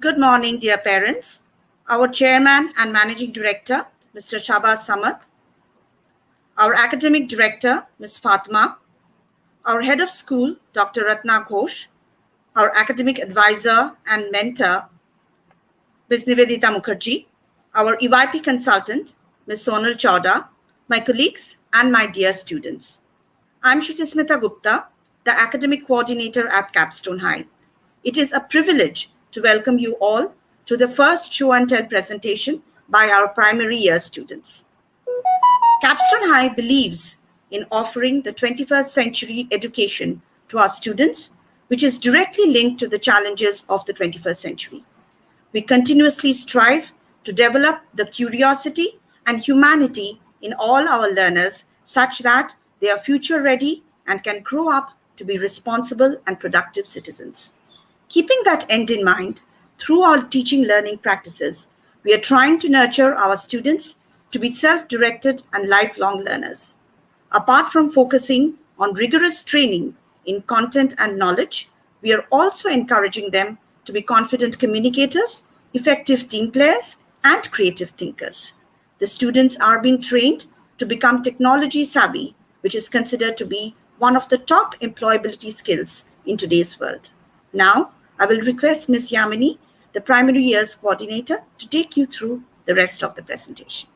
Good morning, dear parents. Our chairman and managing director, Mr. Shabaz Samad, our academic director, Ms. Fatma, our head of school, Dr. Ratna Ghosh, our academic advisor and mentor, Ms. Nivedita Mukherjee, our EYP consultant, Ms. Sonal Chawda, my colleagues, and my dear students. I'm Shrutismita Gupta, the academic coordinator at Capstone High. It is a privilege to welcome you all to the first show and tell presentation by our primary year students. Capstone High believes in offering the 21st century education to our students, which is directly linked to the challenges of the 21st century. We continuously strive to develop the curiosity and humanity in all our learners such that they are future ready and can grow up to be responsible and productive citizens. Keeping that end in mind, through our teaching learning practices, we are trying to nurture our students to be self-directed and lifelong learners. Apart from focusing on rigorous training in content and knowledge, we are also encouraging them to be confident communicators, effective team players, and creative thinkers. The students are being trained to become technology savvy, which is considered to be one of the top employability skills in today's world. Now, I will request Ms. Yamini, the primary years coordinator, to take you through the rest of the presentation.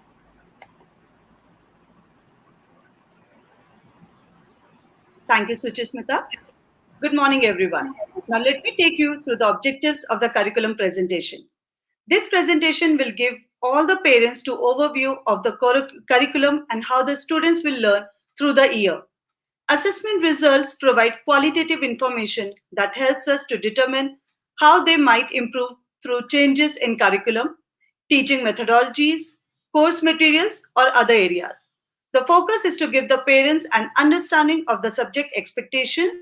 Thank you, Suchismita. Good morning, everyone. Now, let me take you through the objectives of the curriculum presentation. This presentation will give all the parents to overview of the curriculum and how the students will learn through the year. Assessment results provide qualitative information that helps us to determine how they might improve through changes in curriculum, teaching methodologies, course materials, or other areas. The focus is to give the parents an understanding of the subject expectations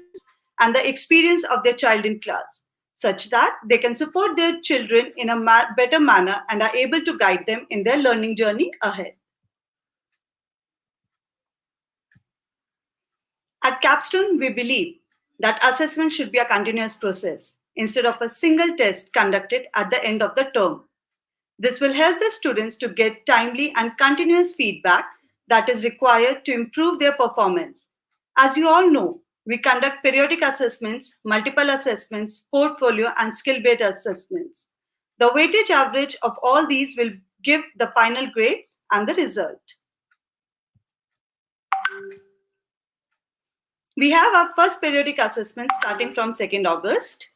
and the experience of their child in class, such that they can support their children in a better manner and are able to guide them in their learning journey ahead. At Capstone, we believe that assessment should be a continuous process instead of a single test conducted at the end of the term. This will help the students to get timely and continuous feedback that is required to improve their performance. As you all know, we conduct periodic assessments, multiple assessments, portfolio, and skill-based assessments. The weightage average of all these will give the final grades and the result. We have our first periodic assessment starting from 2nd August.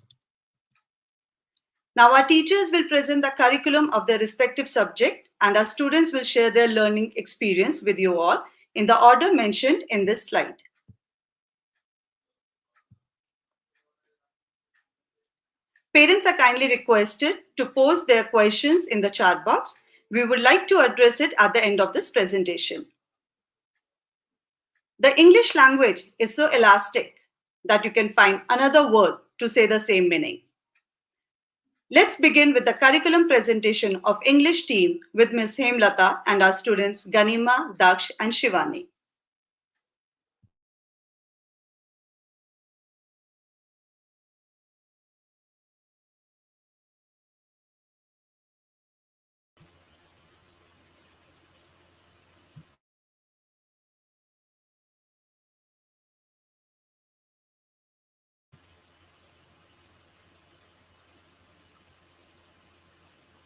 Now our teachers will present the curriculum of their respective subject and our students will share their learning experience with you all in the order mentioned in this slide. Parents are kindly requested to post their questions in the chat box. We would like to address it at the end of this presentation. The English language is so elastic that you can find another word to say the same meaning. Let's begin with the curriculum presentation of English team with Ms. Hemlata and our students Ganima, Daksh and Shivani.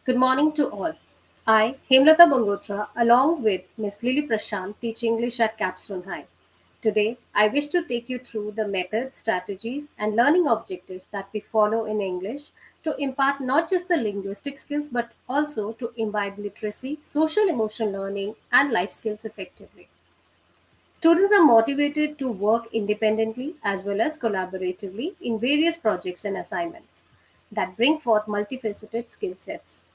Good morning to all. I, Hemlata Bangotra, along with Ms. Lily Prashant, teach English at Capstone High. Today, I wish to take you through the methods, strategies, and learning objectives that we follow in English to impart not just the linguistic skills but also to imbibe literacy, social emotional learning, and life skills effectively. Students are motivated to work independently as well as collaboratively in various projects and assignments that bring forth multifaceted skill sets.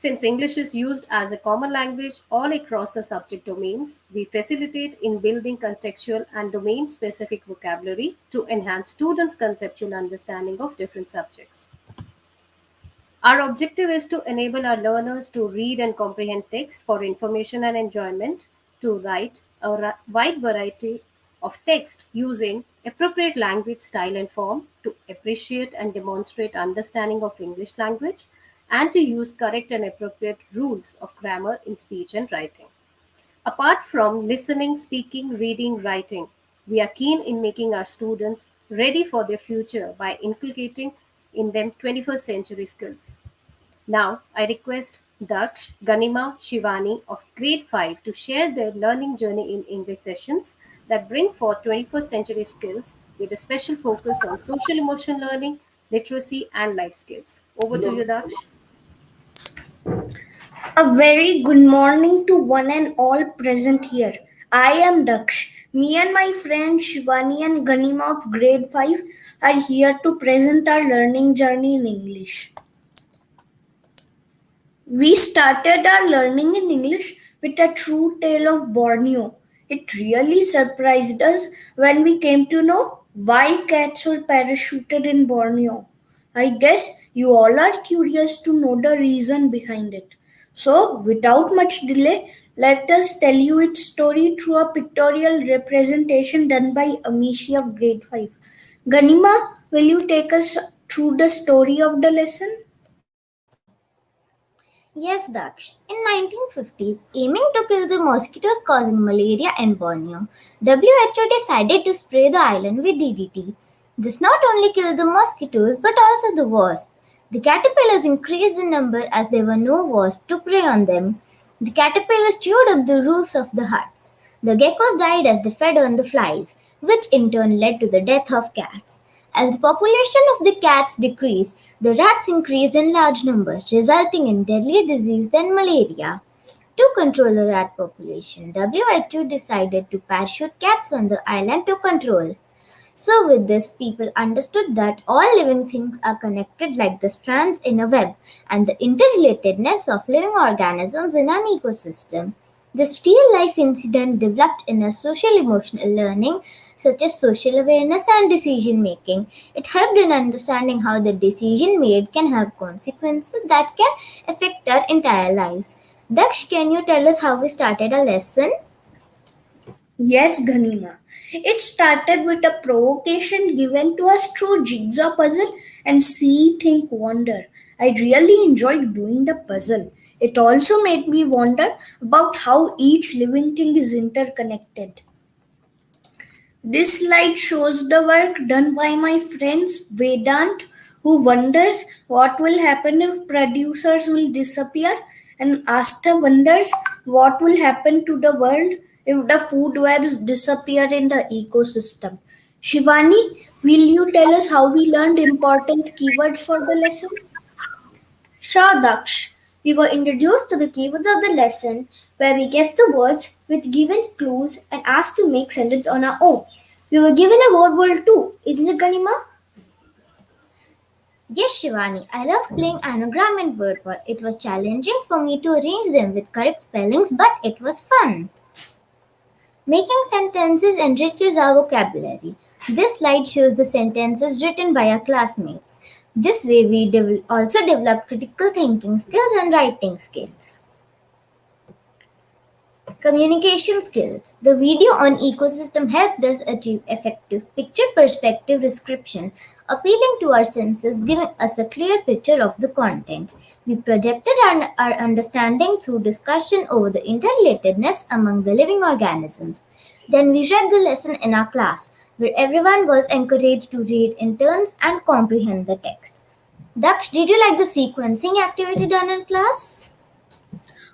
Since English is used as a common language all across the subject domains, we facilitate in building contextual and domain specific vocabulary to enhance students' conceptual understanding of different subjects. Our objective is to enable our learners to read and comprehend text for information and enjoyment, to write a wide variety of text using appropriate language style and form to appreciate and demonstrate understanding of English language and to use correct and appropriate rules of grammar in speech and writing. Apart from listening, speaking, reading, writing, we are keen in making our students ready for their future by inculcating in them 21st century skills. Now, I request Daksh, Ganima, Shivani of grade 5 to share their learning journey in English sessions that bring forth 21st century skills with a special focus on social emotional learning, literacy, and life skills. Over to you, Daksh. A very good morning to one and all present here. I am Daksh. Me and my friend Shivani and Ganima of grade 5 are here to present our learning journey in English. We started our learning in English with a true tale of Borneo. It really surprised us when we came to know why cats were parachuted in Borneo. I guess you all are curious to know the reason behind it. So, without much delay, let us tell you its story through a pictorial representation done by Amishi of grade 5. Ganima, will you take us through the story of the lesson? Yes, Daksh. In 1950s, aiming to kill the mosquitoes causing malaria in Borneo, WHO decided to spray the island with DDT. This not only killed the mosquitoes but also the wasps. The caterpillars increased in number as there were no wasps to prey on them. The caterpillars chewed up the roofs of the huts. The geckos died as they fed on the flies, which in turn led to the death of cats. As the population of the cats decreased, the rats increased in large numbers, resulting in deadlier disease than malaria. To control the rat population, WHO decided to parachute cats on the island to control. So, with this, people understood that all living things are connected like the strands in a web, and the interrelatedness of living organisms in an ecosystem. This real life incident developed in a social emotional learning such as social awareness and decision making. It helped in understanding how the decision made can have consequences that can affect our entire lives. Daksh, can you tell us how we started a lesson? Yes, Ganima. It started with a provocation given to us through jigsaw puzzle and see, think, wonder. I really enjoyed doing the puzzle. It also made me wonder about how each living thing is interconnected. This slide shows the work done by my friends Vedant, who wonders what will happen if producers will disappear, and Asta wonders what will happen to the world if the food webs disappear in the ecosystem. Shivani, will you tell us how we learned important keywords for the lesson? Sure, Daksh. We were introduced to the keywords of the lesson where we guessed the words with given clues and asked to make sentences on our own. We were given a word world too, isn't it, Ganima? Yes, Shivani, I love playing anagram and word war. It was challenging for me to arrange them with correct spellings, but it was fun. Making sentences enriches our vocabulary. This slide shows the sentences written by our classmates. This way, we also develop critical thinking skills and writing skills. Communication skills. The video on ecosystem helped us achieve effective picture perspective description, appealing to our senses, giving us a clear picture of the content. We projected our understanding through discussion over the interrelatedness among the living organisms. Then we read the lesson in our class, where everyone was encouraged to read in turns and comprehend the text. Daksh, did you like the sequencing activity done in class?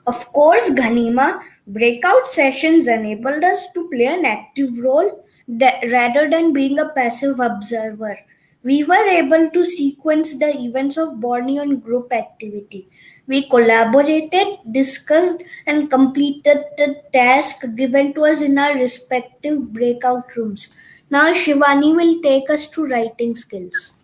Of course, Ganima, breakout sessions enabled us to play an active role rather than being a passive observer. We were able to sequence the events of Borneo in group activity. We collaborated, discussed, and completed the task given to us in our respective breakout rooms. Now, Shivani will take us to writing skills.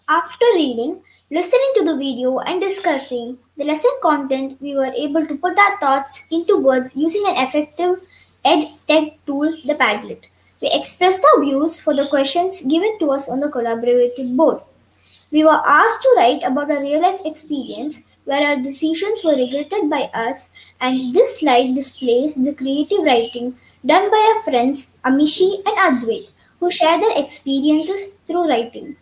After reading, listening to the video, and discussing the lesson content, we were able to put our thoughts into words using an effective ed-tech tool, the Padlet. We expressed our views for the questions given to us on the collaborative board. We were asked to write about a real life experience where our decisions were regretted by us, and this slide displays the creative writing done by our friends Amishi and Advait, who share their experiences through writing.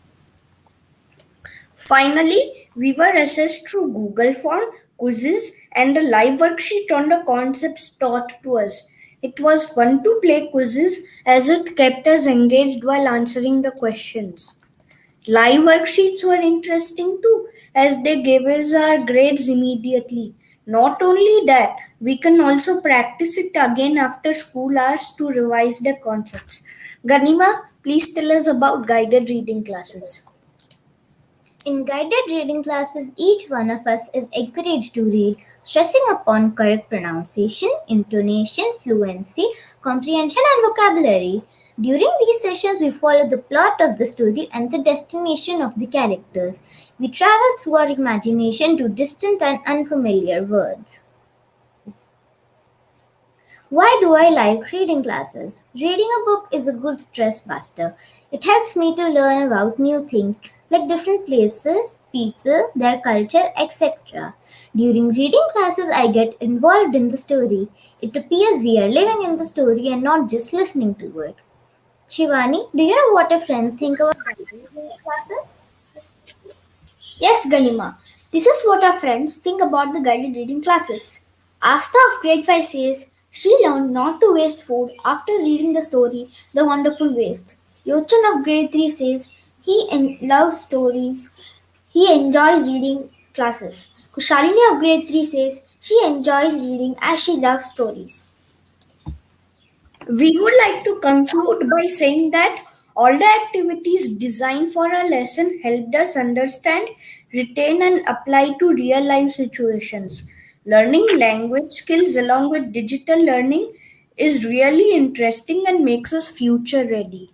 Finally, we were assessed through Google Form, quizzes, and a live worksheet on the concepts taught to us. It was fun to play quizzes as it kept us engaged while answering the questions. Live worksheets were interesting too, as they gave us our grades immediately. Not only that, we can also practice it again after school hours to revise the concepts. Ganima, please tell us about guided reading classes. In guided reading classes, each one of us is encouraged to read, stressing upon correct pronunciation, intonation, fluency, comprehension, and vocabulary. During these sessions, we follow the plot of the story and the destination of the characters. We travel through our imagination to distant and unfamiliar words. Why do I like reading classes? Reading a book is a good stress buster. It helps me to learn about new things like different places, people, their culture, etc. During reading classes, I get involved in the story. It appears we are living in the story and not just listening to it. Shivani, do you know what your friends think about reading classes? Yes, Ganima. This is what our friends think about the guided reading classes. Asta of grade 5 says she learned not to waste food after reading the story The Wonderful Waste. Yochan of grade 3 says loves stories. He enjoys reading classes. Kushalini of grade 3 says she enjoys reading as she loves stories. We would like to conclude by saying that all the activities designed for our lesson helped us understand, retain, and apply to real life situations. Learning language skills along with digital learning is really interesting and makes us future ready.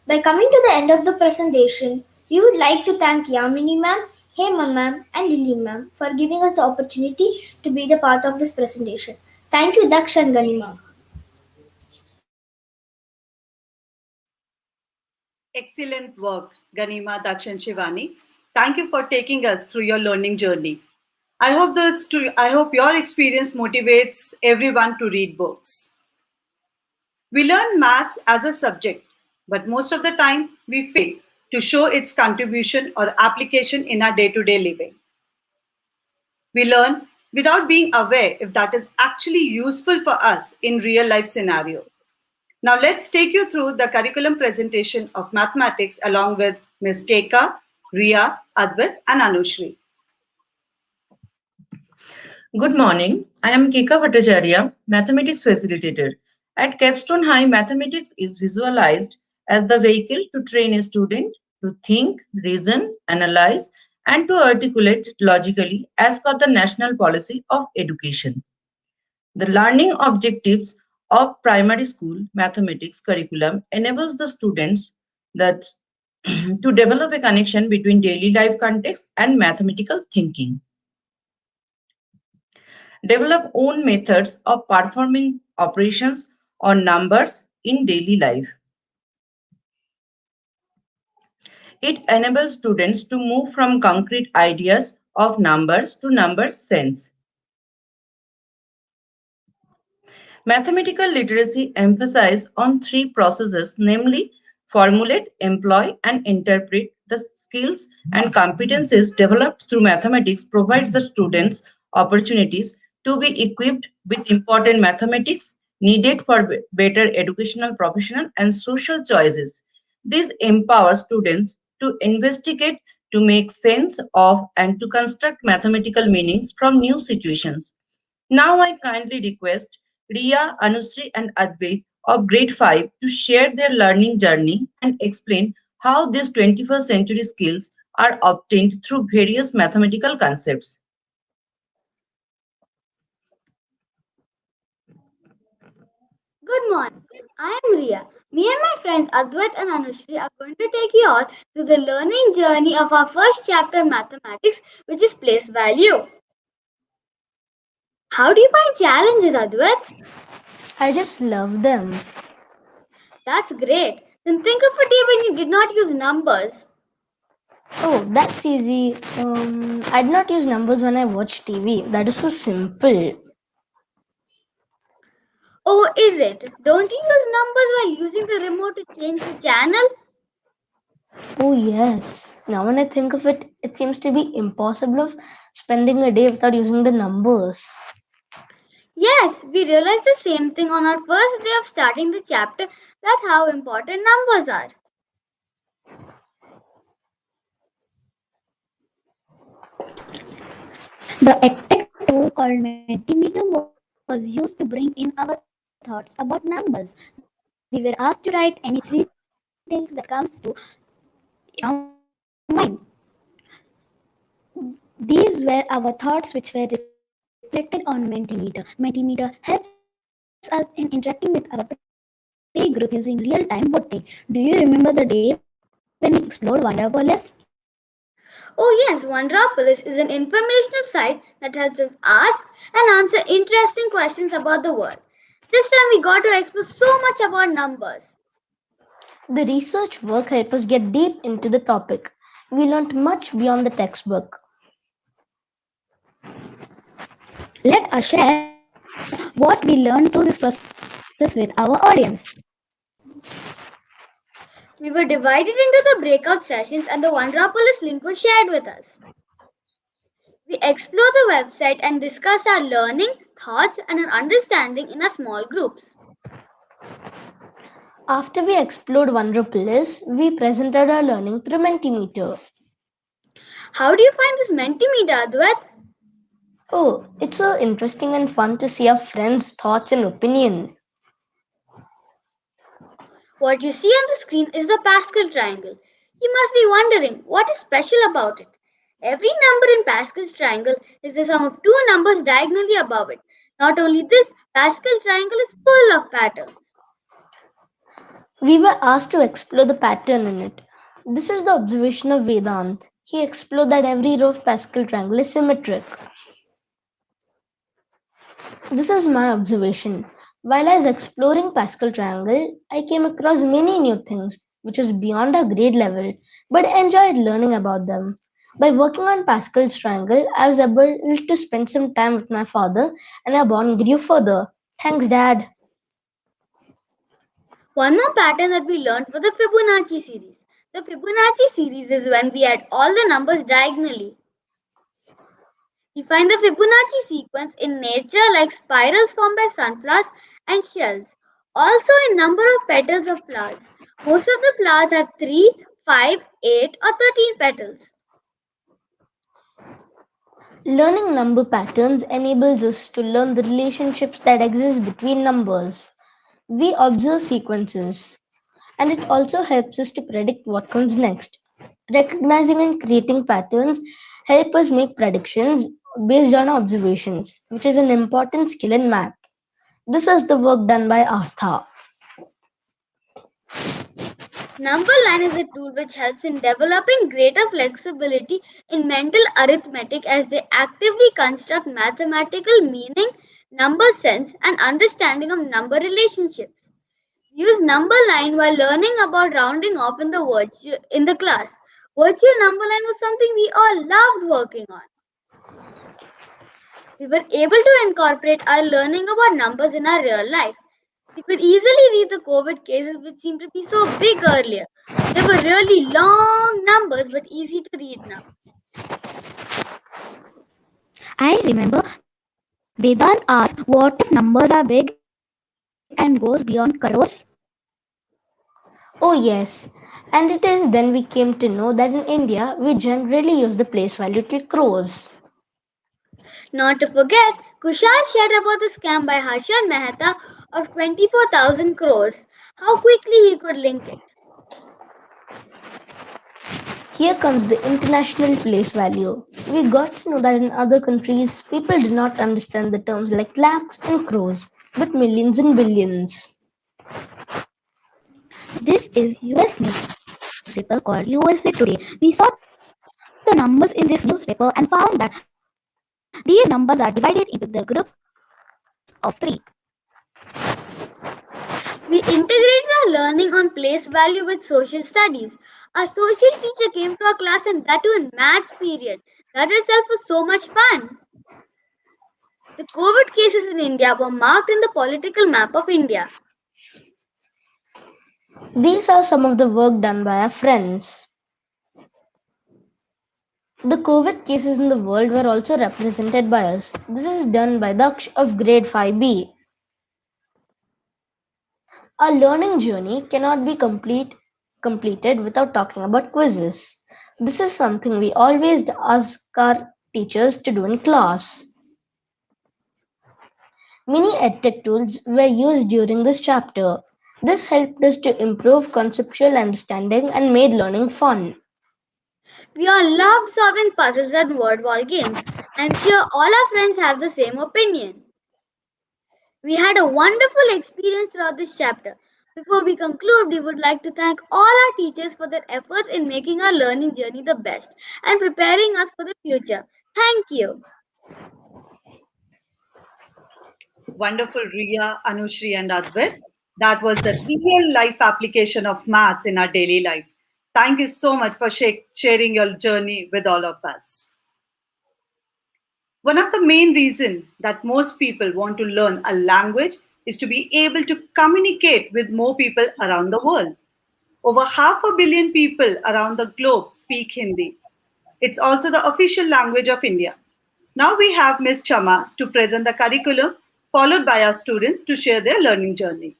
By coming to the end of the presentation, we would like to thank Yamini ma'am, Hema ma'am, and Lily ma'am for giving us the opportunity to be the part of this presentation. Thank you, Daksh and Ganima. Excellent work, Ganima, Daksh, and Shivani. Thank you for taking us through your learning journey. I hope your experience motivates everyone to read books. We learn maths as a subject, but most of the time we fail to show its contribution or application in our day-to-day living. We learn without being aware if that is actually useful for us in real life scenario. Now let's take you through the curriculum presentation of mathematics along with Ms. Keka, Ria, Advait, and Anushri. Good morning. I am Keka Bhattacharya, Mathematics Facilitator. At Capstone High, mathematics is visualized as the vehicle to train a student to think, reason, analyze, and to articulate logically as per the national policy of education. The learning objectives of primary school mathematics curriculum enables the students that to develop a connection between daily life context and mathematical thinking. Develop own methods of performing operations or numbers in daily life. It enables students to move from concrete ideas of numbers to number sense. Mathematical literacy emphasizes on three processes, namely formulate, employ, and interpret. The skills and competencies developed through mathematics provides the students opportunities to be equipped with important mathematics needed for better educational, professional, and social choices. This empowers students to investigate, to make sense of, and to construct mathematical meanings from new situations. Now I kindly request Riya, Anusri, and Advait of grade 5 to share their learning journey and explain how these 21st century skills are obtained through various mathematical concepts. Good morning. I am Ria. Me and my friends Advait and Anushri are going to take you all through the learning journey of our first chapter in mathematics, which is place value. How do you find challenges, Advait? I just love them. That's great. Then think of a day when you did not use numbers. Oh, that's easy. I did not use numbers when I watch TV. That is so simple. Oh, is it? Don't you use numbers while using the remote to change the channel? Oh, yes. Now, when I think of it, it seems to be impossible of spending a day without using the numbers. Yes, we realized the same thing on our first day of starting the chapter that how important numbers are. The EdTech tool called Mentimeter was used to bring in our thoughts about numbers. We were asked to write any three things that comes to your mind. These were our thoughts which were reflected on Mentimeter. Mentimeter helps us in interacting with our playgroup using real-time voting. Do you remember the day when we explored Wonderpolis? Oh, yes, Wonderopolis is an informational site that helps us ask and answer interesting questions about the world. This time we got to explore so much about numbers. The research work helped us get deep into the topic. We learned much beyond the textbook. Let us share what we learned through this process with our audience. We were divided into the breakout sessions and the Wonderopolis link was shared with us. We explored the website and discussed our learning, thoughts, and our understanding in our small groups. After we explored Wonderopolis, we presented our learning through Mentimeter. How do you find this Mentimeter, Advait? Oh, it's so interesting and fun to see our friends' thoughts and opinion. What you see on the screen is the Pascal triangle. You must be wondering what is special about it. Every number in Pascal's triangle is the sum of two numbers diagonally above it. Not only this, Pascal triangle is full of patterns. We were asked to explore the pattern in it. This is the observation of Vedant. He explored that every row of Pascal triangle is symmetric. This is my observation. While I was exploring Pascal triangle, I came across many new things, which is beyond our grade level, but I enjoyed learning about them. By working on Pascal's triangle, I was able to spend some time with my father, and our bond grew further. Thanks, Dad. One more pattern that we learned was the Fibonacci series. The Fibonacci series is when we add all the numbers diagonally. We find the Fibonacci sequence in nature like spirals formed by sunflowers and shells. Also in number of petals of flowers. Most of the flowers have 3, 5, 8 or 13 petals. Learning number patterns enables us to learn the relationships that exist between numbers. We observe sequences, and it also helps us to predict what comes next. Recognizing and creating patterns help us make predictions based on observations, which is an important skill in math. This is the work done by Astha. Number line is a tool which helps in developing greater flexibility in mental arithmetic as they actively construct mathematical meaning, number sense, and understanding of number relationships. Use number line while learning about rounding off in the class. Virtual number line was something we all loved working on. We were able to incorporate our learning about numbers in our real life. We could easily read the COVID cases which seemed to be so big earlier. They were really long numbers but easy to read now. I remember Vedant asked, what if numbers are big and goes beyond crores? Oh, yes. And it is then we came to know that in India, we generally use the place value till crores. Not to forget, Kushal shared about the scam by Harshad Mehta of 24,000 crores. How quickly he could link it. Here comes the international place value. We got to know that in other countries, people do not understand the terms like lakhs and crores, but millions and billions. This is US newspaper called USA Today. We saw the numbers in this newspaper and found that these numbers are divided into the groups of 3. We integrated our learning on place value with social studies. Our social teacher came to our class and that too in maths period. That itself was so much fun. The COVID cases in India were marked in the political map of India. These are some of the work done by our friends. The COVID cases in the world were also represented by us. This is done by Daksh of grade 5B. Our learning journey cannot be completed without talking about quizzes. This is something we always ask our teachers to do in class. Many edtech tools were used during this chapter. This helped us to improve conceptual understanding and made learning fun. We all loved solving puzzles and word wall games. I'm sure all our friends have the same opinion. We had a wonderful experience throughout this chapter. Before we conclude, we would like to thank all our teachers for their efforts in making our learning journey the best and preparing us for the future. Thank you. Wonderful, Riya, Anushri, and Advait. That was the real life application of maths in our daily life. Thank you so much for sharing your journey with all of us. One of the main reasons that most people want to learn a language is to be able to communicate with more people around the world. Over 500 million people around the globe speak Hindi. It's also the official language of India. Now we have Ms. Chama to present the curriculum, followed by our students to share their learning journey.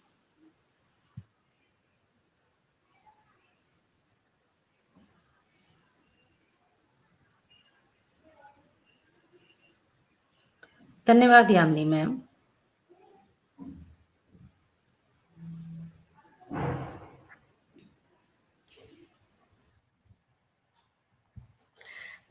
धन्यवाद Yamini ma'am.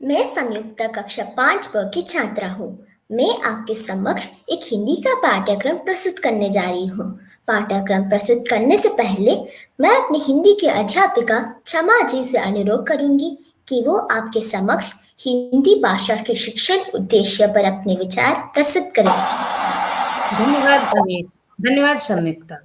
मैं संयुक्ता कक्षा 5 ब की छात्रा हूँ। मैं आपके समक्ष एक हिंदी का पाठ्यक्रम प्रस्तुत करने जा रही हूँ। पाठ्यक्रम प्रस्तुत करने से पहले मैं अपनी हिंदी की अध्यापिका क्षमा जी से अनुरोध करूंगी कि वो आपके समक्ष हिंदी भाषा के शिक्षण उद्देश्य पर अपने विचार प्रस्तुत करें। धन्यवाद अमित। धन्यवाद संयुक्ता।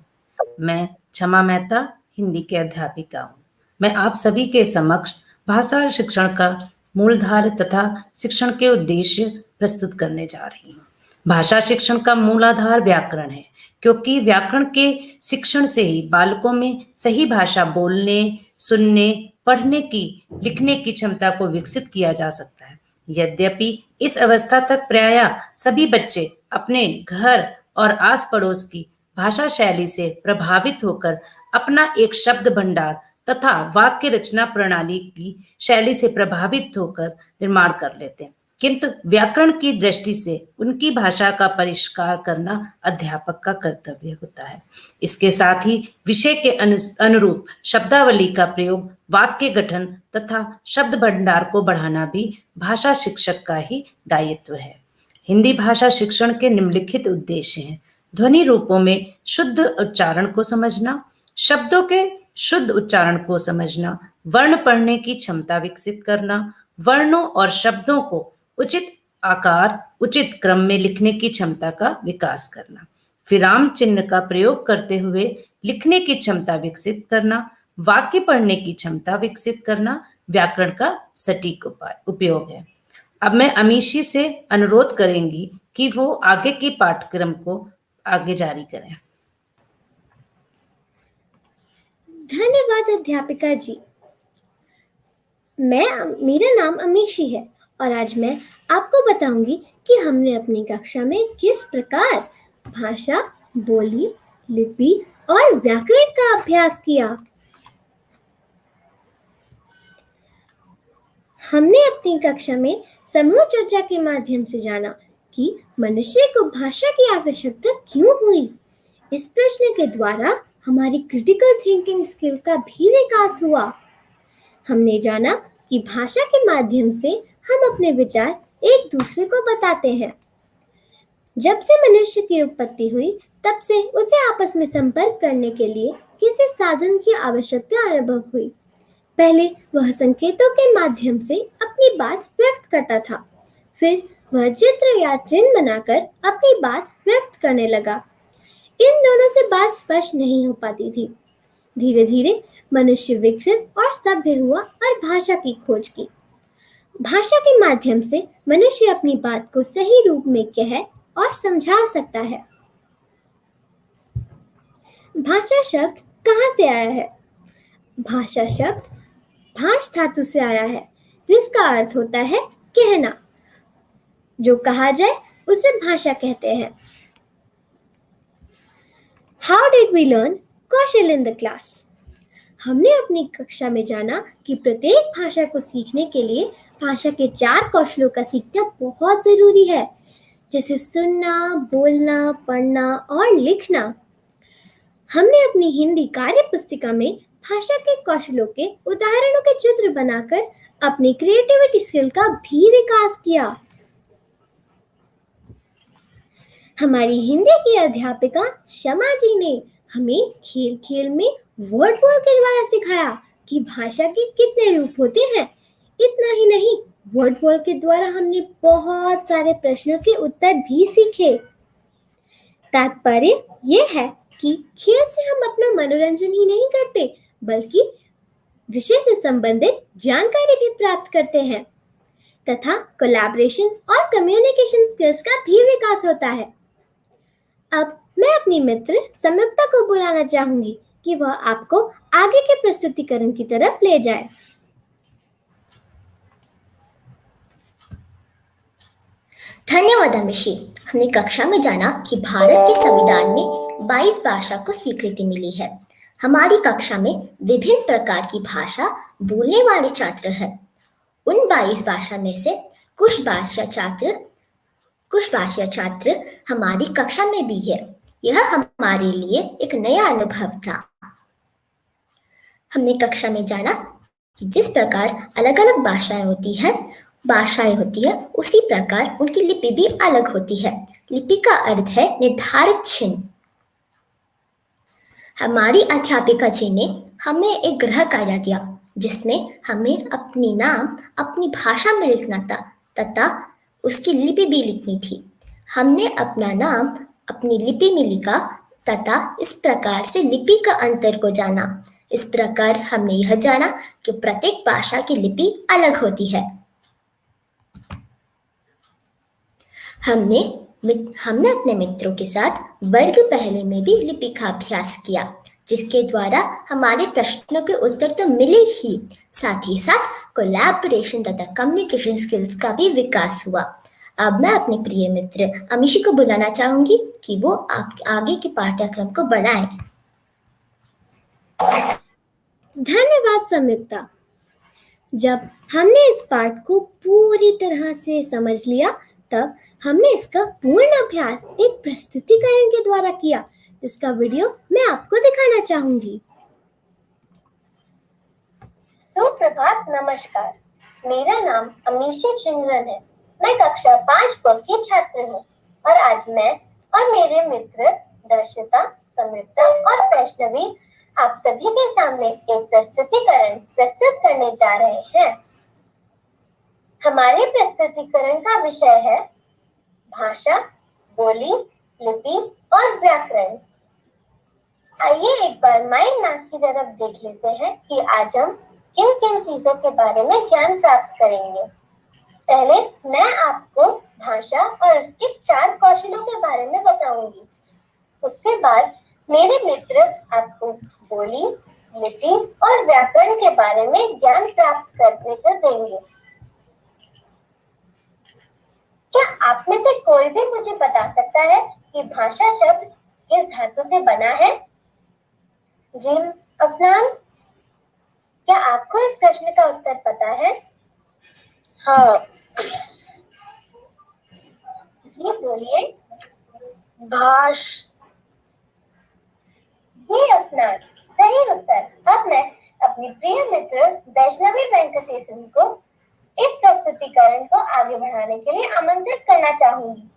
मैं क्षमा मेहता हिंदी के अध्यापिका हूँ। मैं आप सभी के समक्ष भाषा शिक्षण का मूलधार तथा शिक्षण के उद्देश्य प्रस्तुत करने जा रही हूँ। भाषा शिक्षण का मूल आधार व्याकरण है, क्योंकि व्याकरण के शिक्षण से ही बालकों में सही भाषा बोलने, सुनने, पढ़ने की, लिखने की क्षमता को विकसित किया जा सकता है। यद्यपि इस अवस्था तक प्रायः सभी बच्चे अपने घर और आस पड़ोस की भाषा शैली से प्रभावित होकर अपना एक शब्द भंडार तथा वाक्य रचना प्रणाली की शैली से प्रभावित होकर निर्माण कर लेते हैं, किंतु व्याकरण की दृष्टि से उनकी भाषा का परिष्कार करना अध्यापक का कर्तव्य होता है। इसके साथ ही विषय के अनुरूप शब्दावली का प्रयोग, वाक्य गठन तथा शब्द भंडार को बढ़ाना भी भाषा शिक्षक का ही दायित्व है। हिंदी भाषा शिक्षण के निम्नलिखित उद्देश्य हैं: ध्वनि रूपों में शुद्ध उच्चारण को समझना, शब्दों के शुद्ध उच्चारण को समझना, वर्ण पढ़ने की क्षमता विकसित करना, वर्णों और शब्दों को उचित आकार, उचित क्रम में लिखने की क्षमता का विकास करना, विराम चिन्ह का प्रयोग करते हुए लिखने की क्षमता विकसित करना, वाक्य पढ़ने की क्षमता विकसित करना व्याकरण का सटीक उपयोग है। अब मैं अमीशी से अनुरोध करेंगी कि वो आगे की पाठ्यक्रम को आगे जारी करें। धन्यवाद अध्यापिका जी। मेरा नाम अमीशी है और आज मैं आपको बताऊंगी कि हमने अपनी कक्षा में किस प्रकार भाषा, बोली, लिपि और व्याकरण का अभ्यास किया। हमने अपनी कक्षा में समूह चर्चा के माध्यम से जाना कि मनुष्य को भाषा की आवश्यकता क्यों हुई। इस प्रश्न के द्वारा हमारी क्रिटिकल थिंकिंग स्किल का भी विकास हुआ। हमने जाना कि भाषा के माध्यम से हम अपने विचार एक दूसरे को बताते हैं। जब से मनुष्य की उत्पत्ति हुई, तब से उसे आपस में संपर्क करने के लिए किसी साधन की आवश्यकता अनुभव हुई। पहले वह संकेतों के माध्यम से अपनी बात व्यक्त करता था, फिर वह चित्र या चिन्ह बनाकर अपनी बात व्यक्त करने लगा। इन दोनों से बात स्पष्ट नहीं हो पाती थी। धीरे धीरे मनुष्य विकसित और सभ्य हुआ और भाषा की खोज की। भाषा के माध्यम से मनुष्य अपनी बात को सही रूप में कह और समझा सकता है। भाषा शब्द कहाँ से आया है? भाषा शब्द भाष धातु से आया है, जिसका अर्थ होता है कहना। जो कहा जाए उसे भाषा कहते हैं। How did we learn Kaushal in the class? हमने अपनी कक्षा में जाना कि प्रत्येक भाषा को सीखने के लिए भाषा के 4 कौशलों का सीखना बहुत जरूरी है, जैसे सुनना, बोलना, पढ़ना और लिखना। हमने अपनी हिंदी कार्य पुस्तिका में भाषा के कौशलों के उदाहरणों के चित्र बनाकर अपनी क्रिएटिविटी स्किल का भी विकास किया। हमारी हिंदी की अध्यापिका शमा जी ने हमें खेल खेल में वर्ड वॉल के द्वारा सिखाया कि भाषा के कितने रूप होते हैं। इतना ही नहीं, वर्ड वॉल के द्वारा हमने बहुत सारे प्रश्नों के उत्तर भी सीखे। तात्पर्य यह है कि खेल से हम अपना मनोरंजन ही नहीं करते, बल्कि विषय से संबंधित जानकारी भी प्राप्त करते हैं तथा कोलैबोरेशन और कम्युनिकेशन स्किल्स का भी विकास होता है। अब मैं अपनी मित्र संयुक्ता को बुलाना चाहूंगी कि वह आपको आगे के प्रस्तुतिकरण की तरफ ले जाए। धन्यवाद अमिशी। हमने कक्षा में जाना कि भारत के संविधान में 22 भाषा को स्वीकृति मिली है। हमारी कक्षा में विभिन्न प्रकार की भाषा बोलने वाले छात्र हैं। उन 22 भाषा में से कुछ भाषा छात्र हमारी कक्षा में भी है। यह हमारे लिए एक नया अनुभव था। हमने कक्षा में जाना कि जिस प्रकार अलग अलग भाषाएं होती है, उसी प्रकार उनकी लिपि भी अलग होती है। लिपि का अर्थ है निर्धारित चिन्ह। हमारी अध्यापिका जी ने हमें एक गृह कार्य दिया, जिसमें हमें अपनी नाम अपनी भाषा में लिखना था तथा उसकी लिपि भी लिखनी थी। हमने अपना नाम अपनी लिपि में लिखा तथा इस प्रकार से लिपि का अंतर को जाना। इस प्रकार हमने यह जाना कि प्रत्येक भाषा की लिपि अलग होती है। हमने अपने मित्रों के साथ वर्ग पहले में भी लिपि का अभ्यास किया, जिसके द्वारा हमारे प्रश्नों के उत्तर तो मिले ही, साथ ही साथ कोलैबोरेशन तथा कम्युनिकेशन स्किल्स का भी विकास हुआ। अब मैं अपने प्रिय मित्र अमिशी को बुलाना चाहूंगी कि वो आगे के पाठ्यक्रम को बढ़ाएं। धन्यवाद संयुक्ता। जब हमने इस पाठ को पूरी तरह से समझ लिया, तब हमने इसका पूर्ण अभ्यास एक प्रस्तुतिकरण के द्वारा किया, जिसका वीडियो मैं आपको दिखाना चाहूंगी। सुप्रभात, नमस्कार। मेरा नाम अमीशी चिंद्रन है। मैं कक्षा 5 की छात्र हूँ और आज मैं और मेरे मित्र दर्शिता, संयुक्ता और वैष्णवी आप सभी के सामने एक प्रस्तुतिकरण प्रस्तुत करने जा रहे हैं। हमारे प्रस्तुतिकरण का विषय है भाषा, बोली, लिपि और व्याकरण। आइए एक बार माइंड मैप की तरफ देख लेते हैं कि आज हम किन किन चीजों के बारे में ज्ञान प्राप्त करेंगे। पहले मैं आपको भाषा और उसके 4 कौशलों के बारे में बताऊंगी। उसके बाद मेरे मित्र आपको बोली, लिपि और व्याकरण के बारे में ज्ञान प्राप्त करने को देंगे। क्या आप में से कोई भी मुझे बता सकता है कि भाषा शब्द किस धातु से बना है? जी अफनान, क्या आपको इस प्रश्न का उत्तर पता है? हाँ। जी बोलिए। भाष। जी अफनान, सही उत्तर। अब मैं अपनी प्रिय मित्र वैष्णवी वेंकटेशन को इस प्रस्तुतिकरण को आगे बढ़ाने के लिए आमंत्रित करना चाहूंगी।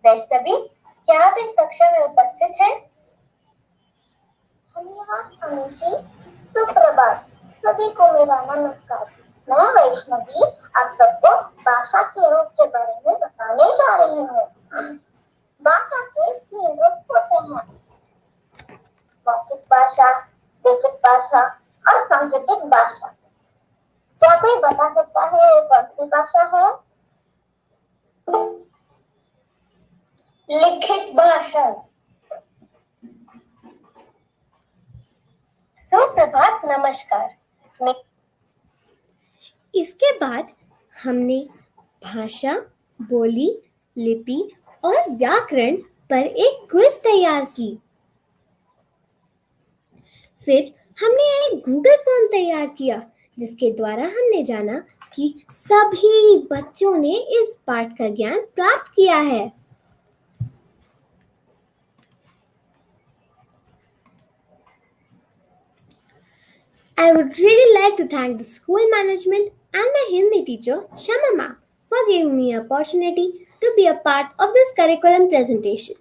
वैष्णवी, क्या आप इस कक्षा में उपस्थित हैं? धन्यवाद अमीशी। सुप्रभात, सभी को मेरा नमस्कार। मैं वैष्णवी आप सबको भाषा के रूप के बारे में बताने जा रही हूँ। भाषा के 3 रूप होते हैं: मौखिक भाषा, लिखित भाषा और सांकेतिक भाषा। क्या कोई बता सकता है कौन सी भाषा है? लिखित भाषा। सुप्रभात, नमस्कार। इसके बाद हमने भाषा, बोली, लिपि और व्याकरण पर एक क्विज तैयार की। फिर हमने एक गूगल फॉर्म तैयार किया जिसके द्वारा हमने जाना कि सभी बच्चों ने इस पाठ का ज्ञान प्राप्त किया है। I would really like to thank the school management and my Hindi teacher, Shama ma'am, for giving me an opportunity to be a part of this curriculum presentation.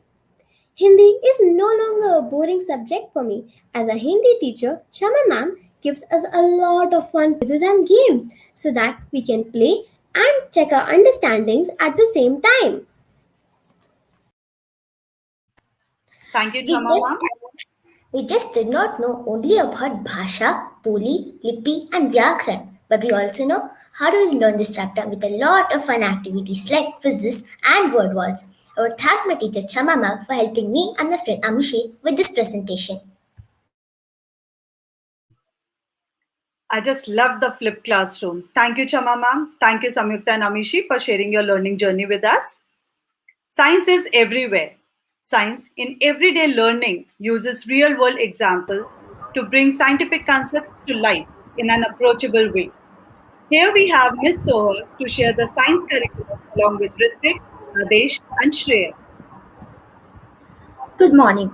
Hindi is no longer a boring subject for me, as a Hindi teacher, Shama ma'am, gives us a lot of fun quizzes and games so that we can play and check our understandings at the same time. Thank you, We Chama just ma'am. we just did not know only about Bhasha, Poli, Lipi, and Vyakran, but we also know how to learn this chapter with a lot of fun activities like quizzes and word walls. I would thank my teacher Chama ma'am for helping me and my friend Amishi with this presentation. I just love the flipped classroom. Thank you, Chama ma'am. Thank you, Samyukta and Amishi, for sharing your learning journey with us. Science is everywhere. Science in everyday learning uses real world examples to bring scientific concepts to life in an approachable way. Here we have Ms. Sohar to share the science curriculum along with Ritvik, Adesh, and Shreya. Good morning.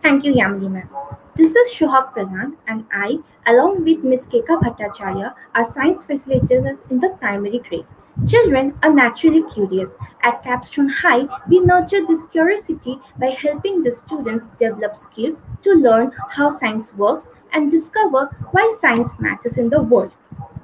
Thank you, Yamini ma'am. This is Shuhab Pradhan, and I, along with Ms. Keka Bhattacharya, are science facilitators in the primary grades. Children are naturally curious. At Capstone High, we nurture this curiosity by helping the students develop skills to learn how science works and discover why science matters in the world.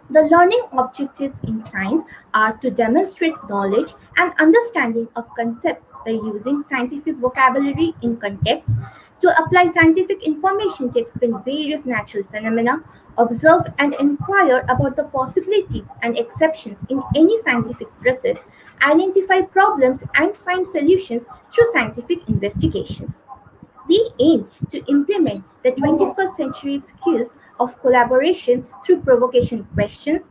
The learning objectives in science are to demonstrate knowledge and understanding of concepts by using scientific vocabulary in context, to apply scientific information to explain various natural phenomena, observe and inquire about the possibilities and exceptions in any scientific process, identify problems and find solutions through scientific investigations. We aim to implement the 21st century skills of collaboration through provocation questions,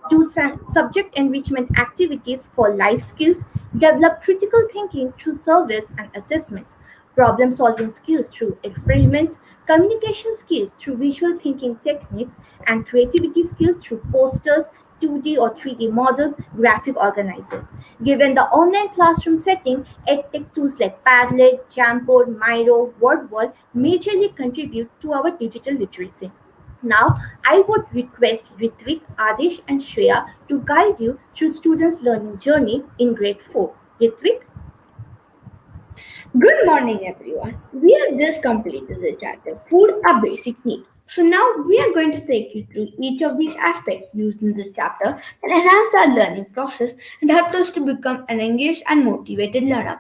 do subject enrichment activities for life skills, develop critical thinking through surveys and assessments, problem solving skills through experiments, communication skills through visual thinking techniques, and creativity skills through posters, 2D or 3D models, graphic organizers. Given the online classroom setting, EdTech tools like Padlet, Jamboard, Miro, WordWall majorly contribute to our digital literacy. Now, I would request Ritvik, Adish, and Shreya to guide you through students' learning journey in grade 4. Ritvik? Good morning, everyone. We have just completed the chapter Food, a Basic Need. So now we are going to take you through each of these aspects used in this chapter that enhance our learning process and help us to become an engaged and motivated learner.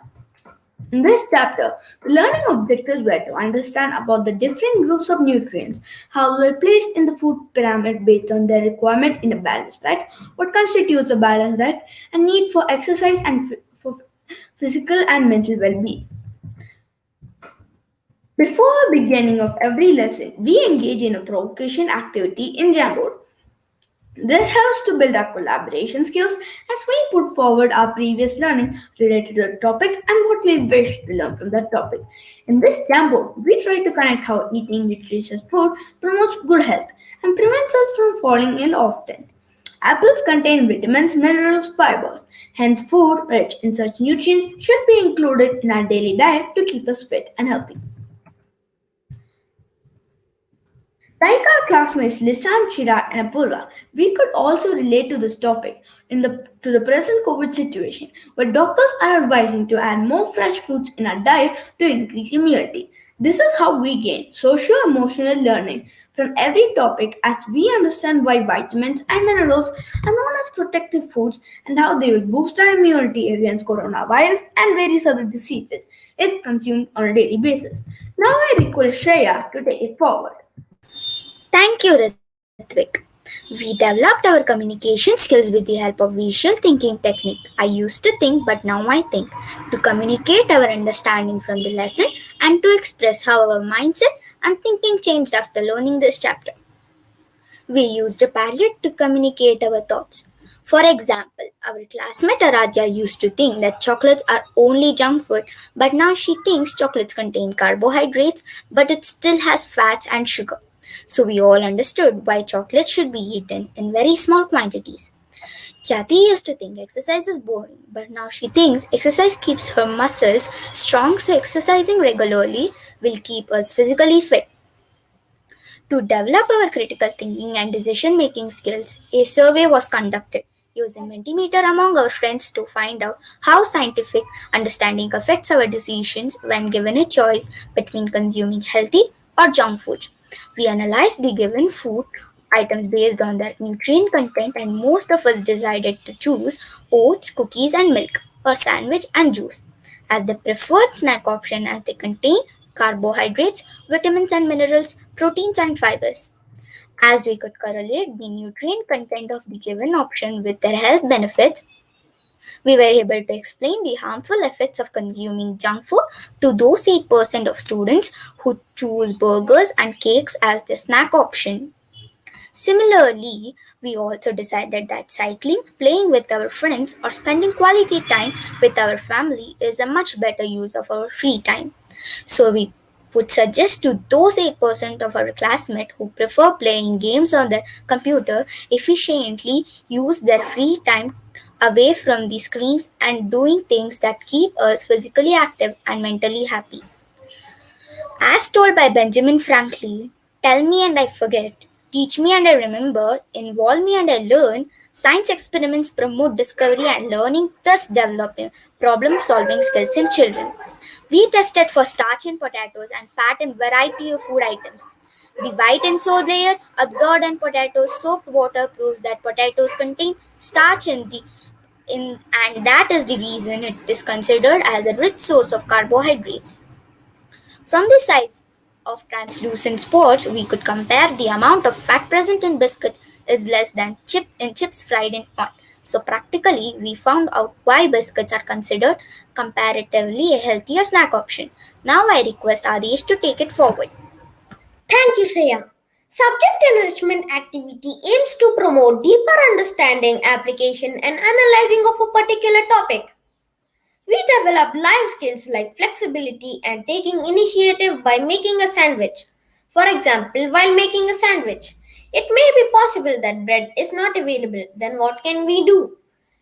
In this chapter, the learning objectives were to understand about the different groups of nutrients, how they are placed in the food pyramid based on their requirement in a balanced diet, what constitutes a balanced diet, and need for exercise and for physical and mental well-being. Before the beginning of every lesson, we engage in a provocation activity in Jamboard. This helps to build our collaboration skills as we put forward our previous learning related to the topic and what we wish to learn from that topic. In this Jamboard, we try to connect how eating nutritious food promotes good health and prevents us from falling ill often. Apples contain vitamins, minerals, fibers. Hence, food rich in such nutrients should be included in our daily diet to keep us fit and healthy. Like our classmates Lisan, Chirag, and Apurva, we could also relate to this topic to the present COVID situation, where doctors are advising to add more fresh fruits in our diet to increase immunity. This is how we gain socio-emotional learning from every topic as we understand why vitamins and minerals are known as protective foods and how they will boost our immunity against coronavirus and various other diseases if consumed on a daily basis. Now I request Shreya to take it forward. Thank you, Ritvik. We developed our communication skills with the help of visual thinking technique. I used to think, but now I think, to communicate our understanding from the lesson and to express how our mindset and thinking changed after learning this chapter. We used a palette to communicate our thoughts. For example, our classmate Aradhya used to think that chocolates are only junk food, but now she thinks chocolates contain carbohydrates, but it still has fats and sugar. So we all understood why chocolate should be eaten in very small quantities. Kathy used to think exercise is boring, but now she thinks exercise keeps her muscles strong, so exercising regularly will keep us physically fit. To develop our critical thinking and decision making skills, a survey was conducted using Mentimeter among our friends to find out how scientific understanding affects our decisions when given a choice between consuming healthy or junk food. We analyzed the given food items based on their nutrient content, and most of us decided to choose oats, cookies, and milk, or sandwich and juice as the preferred snack option, as they contain carbohydrates, vitamins and minerals, proteins and fibers. As we could correlate the nutrient content of the given option with their health benefits, we were able to explain the harmful effects of consuming junk food to those 8% of students who choose burgers and cakes as their snack option. Similarly, we also decided that cycling, playing with our friends, or spending quality time with our family is a much better use of our free time. So we would suggest to those 8% of our classmates who prefer playing games on their computer efficiently use their free time away from the screens and doing things that keep us physically active and mentally happy. As told by Benjamin Franklin, tell me and I forget, teach me and I remember, involve me and I learn. Science experiments promote discovery and learning, thus developing problem solving skills in children. We tested for starch in potatoes and fat in variety of food items. The white and sour layer absorbed in potatoes soaked water proves that potatoes contain starch and that is the reason it is considered as a rich source of carbohydrates. From the size of translucent spots, we could compare the amount of fat present in biscuits is less than chips fried in oil. So practically, we found out why biscuits are considered comparatively a healthier snack option. Now I request Adesh to take it forward. Thank you, Shreya. Subject enrichment activity aims to promote deeper understanding, application, and analyzing of a particular topic. We develop life skills like flexibility and taking initiative by making a sandwich. For example, while making a sandwich, it may be possible that bread is not available. Then what can we do?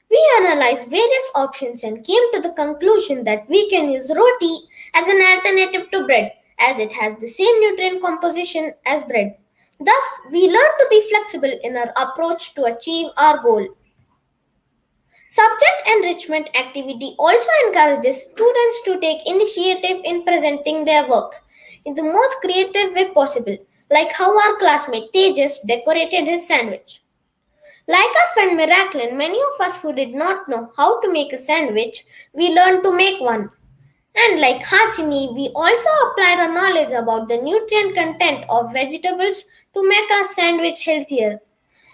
We analyzed various options and came to the conclusion that we can use roti as an alternative to bread as it has the same nutrient composition as bread. Thus, we learn to be flexible in our approach to achieve our goal. Subject enrichment activity also encourages students to take initiative in presenting their work in the most creative way possible, like how our classmate Tejas decorated his sandwich. Like our friend Miraculin, many of us who did not know how to make a sandwich, we learned to make one. And like Hasini, we also applied our knowledge about the nutrient content of vegetables to make our sandwich healthier.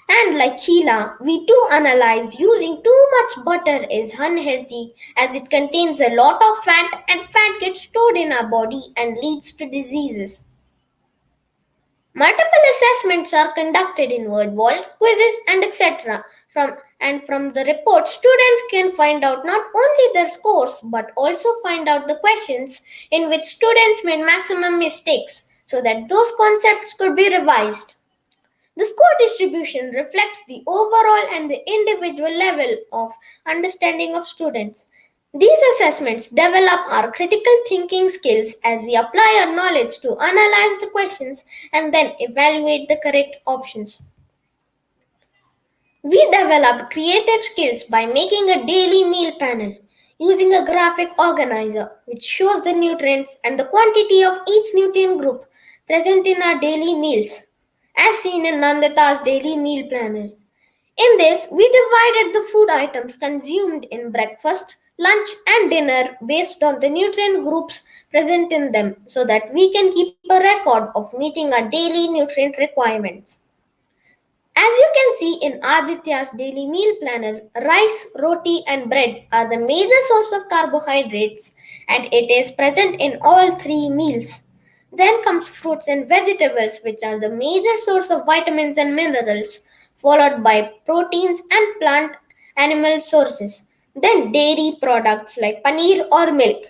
And like Hila, we too analyzed using too much butter is unhealthy as it contains a lot of fat and fat gets stored in our body and leads to diseases. Multiple assessments are conducted in word wall, quizzes, and etc. From the report, students can find out not only their scores but also find out the questions in which students made maximum mistakes so that those concepts could be revised. The score distribution reflects the overall and the individual level of understanding of students. These assessments develop our critical thinking skills as we apply our knowledge to analyze the questions and then evaluate the correct options. We developed creative skills by making a daily meal panel using a graphic organizer which shows the nutrients and the quantity of each nutrient group present in our daily meals, as seen in Nandita's daily meal planner. In this, we divided the food items consumed in breakfast, lunch, and dinner based on the nutrient groups present in them so that we can keep a record of meeting our daily nutrient requirements. As you can see in Aditya's daily meal planner, rice, roti, and bread are the major source of carbohydrates, and it is present in all three meals. Then comes fruits and vegetables, which are the major source of vitamins and minerals, followed by proteins and plant animal sources. Then dairy products like paneer or milk.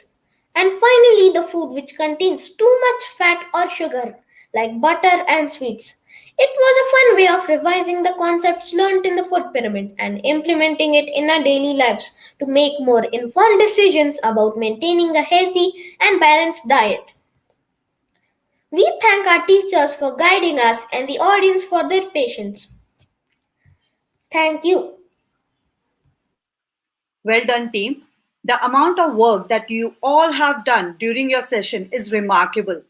And finally, the food which contains too much fat or sugar, like butter and sweets. It was a fun way of revising the concepts learned in the food pyramid and implementing it in our daily lives to make more informed decisions about maintaining a healthy and balanced diet. We thank our teachers for guiding us and the audience for their patience. Thank you. Well done, team. The amount of work that you all have done during your session is remarkable.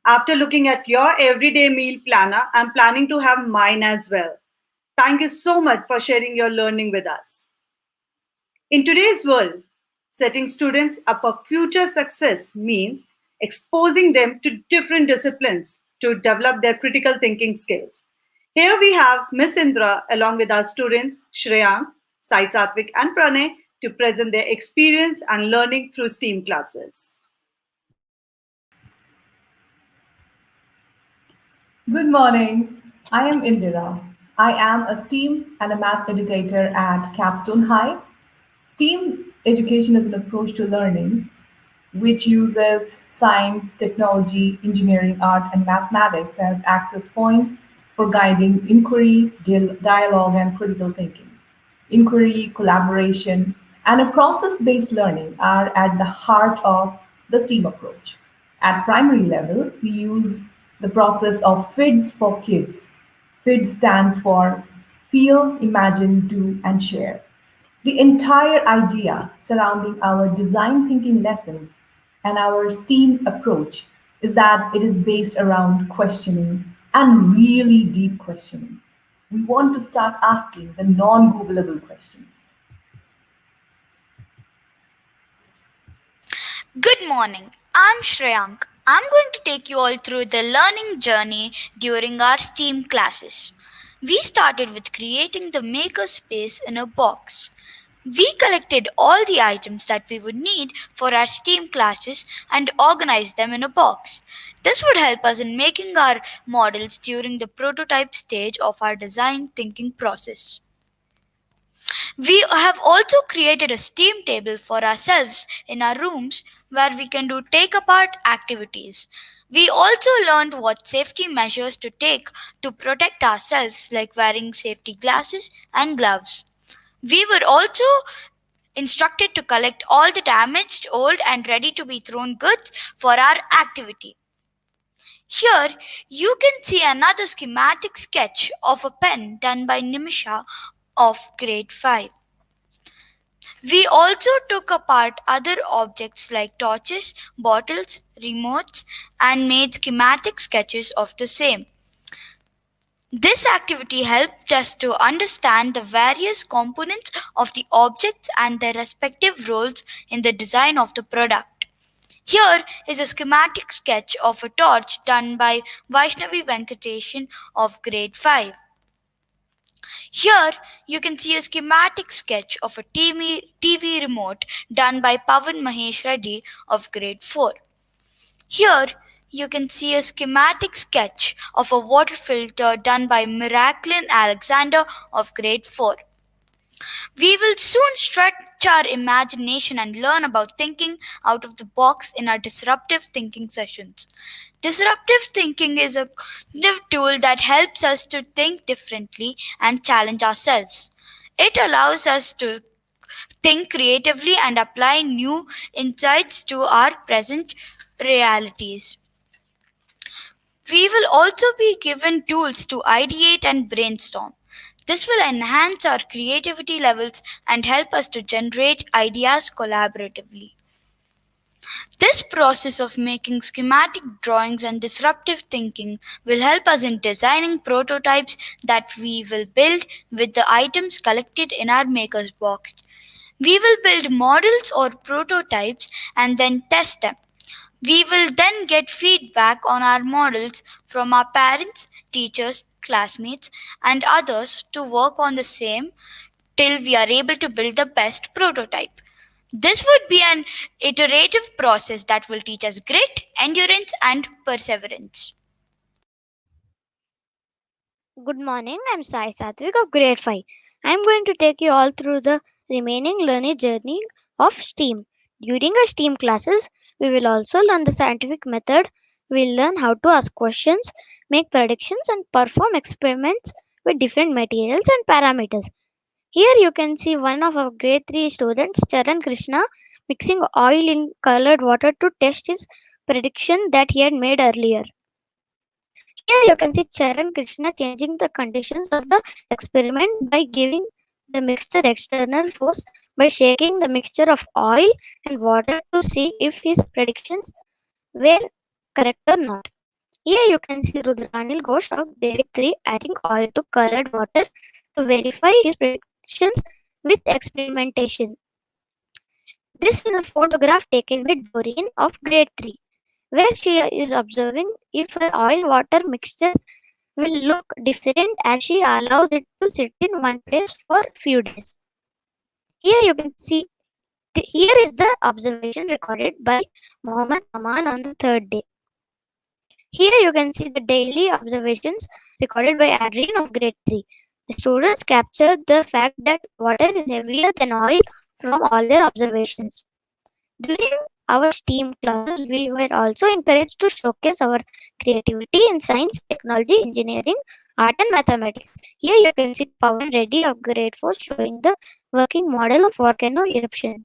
After looking at your everyday meal planner, I'm planning to have mine as well. Thank you so much for sharing your learning with us. In today's world, setting students up for future success means exposing them to different disciplines to develop their critical thinking skills. Here we have Miss Indra along with our students Shreyank, Sai Satvik, and Pranay to present their experience and learning through STEAM classes. Good morning. I am Indira. I am a STEAM and a math educator at Capstone High. STEAM education is an approach to learning which uses science, technology, engineering, art, and mathematics as access points for guiding inquiry, dialogue, and critical thinking. Inquiry, collaboration, and a process based learning are at the heart of the STEAM approach. At primary level, we use the process of FIDS for kids. FIDS stands for feel, imagine, do, and share. The entire idea surrounding our design thinking lessons and our STEAM approach is that it is based around questioning and really deep questioning. We want to start asking the non Googleable questions. Good morning. I'm Shreyank. I'm going to take you all through the learning journey during our STEAM classes. We started with creating the makerspace in a box. We collected all the items that we would need for our STEAM classes and organized them in a box. This would help us in making our models during the prototype stage of our design thinking process. We have also created a STEAM table for ourselves in our rooms where we can do take apart activities. We also learned what safety measures to take to protect ourselves, like wearing safety glasses and gloves. We were also instructed to collect all the damaged, old, and ready to be thrown goods for our activity. Here you can see another schematic sketch of a pen done by Nimisha of grade 5. We also took apart other objects like torches, bottles, remotes, and made schematic sketches of the same. This activity helped us to understand the various components of the objects and their respective roles in the design of the product. Here is a schematic sketch of a torch done by Vaishnavi Venkateshan of grade 5. Here you can see a schematic sketch of a TV remote done by Pavan Mahesh Reddy of grade 4. Here you can see a schematic sketch of a water filter done by Miraculin Alexander of grade 4. We will soon stretch our imagination and learn about thinking out of the box in our disruptive thinking sessions. Disruptive thinking is a tool that helps us to think differently and challenge ourselves. It allows us to think creatively and apply new insights to our present realities. We will also be given tools to ideate and brainstorm. This will enhance our creativity levels and help us to generate ideas collaboratively. This process of making schematic drawings and disruptive thinking will help us in designing prototypes that we will build with the items collected in our maker's box. We will build models or prototypes and then test them. We will then get feedback on our models from our parents, teachers, classmates, and others to work on the same till we are able to build the best prototype. This would be an iterative process that will teach us grit, endurance, and perseverance. Good morning, I'm Sai Satvik of grade 5. I'm going to take you all through the remaining learning journey of STEAM. During our STEAM classes, we will also learn the scientific method. We'll learn how to ask questions, make predictions, and perform experiments with different materials and parameters. Here you can see one of our grade 3 students, Charan Krishna, mixing oil in colored water to test his prediction that he had made earlier. Here you can see Charan Krishna changing the conditions of the experiment by giving the mixture external force by shaking the mixture of oil and water to see if his predictions were correct or not. Here you can see Rudranil Ghosh of grade 3 adding oil to colored water to verify his predictions with experimentation. This is a photograph taken by Doreen of grade 3, where she is observing if her oil water mixture will look different as she allows it to sit in one place for a few days. Here you can see, here is the observation recorded by Mohammed Aman on the third day. Here you can see the daily observations recorded by Adrian of grade 3. The students captured the fact that water is heavier than oil from all their observations. During our STEAM classes, we were also encouraged to showcase our creativity in science, technology, engineering, art, and mathematics. Here you can see Pawan Reddy of grade 4 showing the working model of volcano eruption.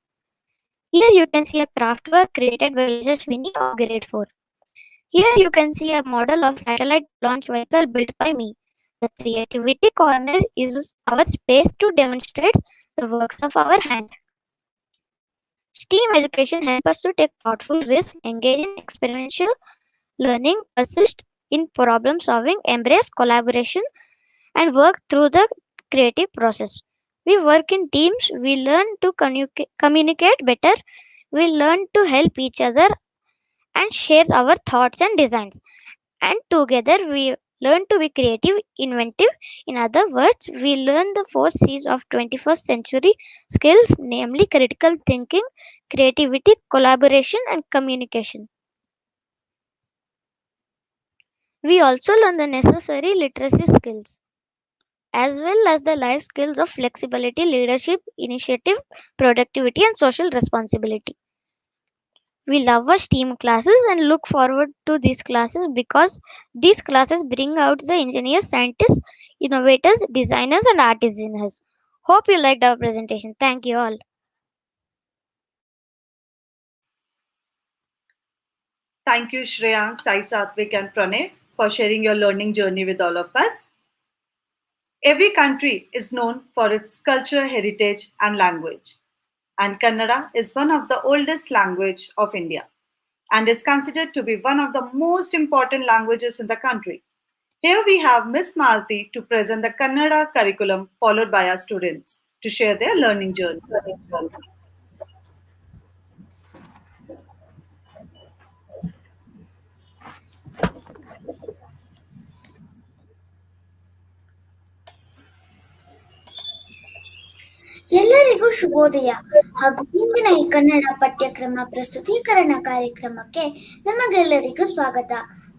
Here you can see a craft work created by Yashaswini of grade 4. Here you can see a model of satellite launch vehicle built by me. The creativity corner is our space to demonstrate the works of our hand. STEAM education helps us to take thoughtful risks, engage in experiential learning, persist in problem solving, embrace collaboration, and work through the creative process. We work in teams, we learn to communicate better, we learn to help each other and share our thoughts and designs. And together we learn to be creative, inventive. In other words, we learn the 4 C's of 21st century skills, namely critical thinking, creativity, collaboration, and communication. We also learn the necessary literacy skills as well as the life skills of flexibility, leadership, initiative, productivity, and social responsibility. We love our STEAM classes and look forward to these classes because these classes bring out the engineers, scientists, innovators, designers, and artists in us. Hope you liked our presentation. Thank you all. Thank you, Shreyank, Sai Satvik, and Pranay, for sharing your learning journey with all of us. Every country is known for its culture, heritage, and language. And Kannada is one of the oldest language of India and is considered to be one of the most important languages in the country. Here we have Miss Malti to present the Kannada curriculum followed by our students to share their learning journey. ಎಲ್ಲರಿಗೂ ಶುಭೋದಯ ಹಾಗೂ ಇಂದಿನ ಈ ಕನ್ನಡ ಪಠ್ಯಕ್ರಮ ಪ್ರಸ್ತುತೀಕರಣ ಕಾರ್ಯಕ್ರಮಕ್ಕೆ ನಮಗೆಲ್ಲರಿಗೂ ಸ್ವಾಗತ.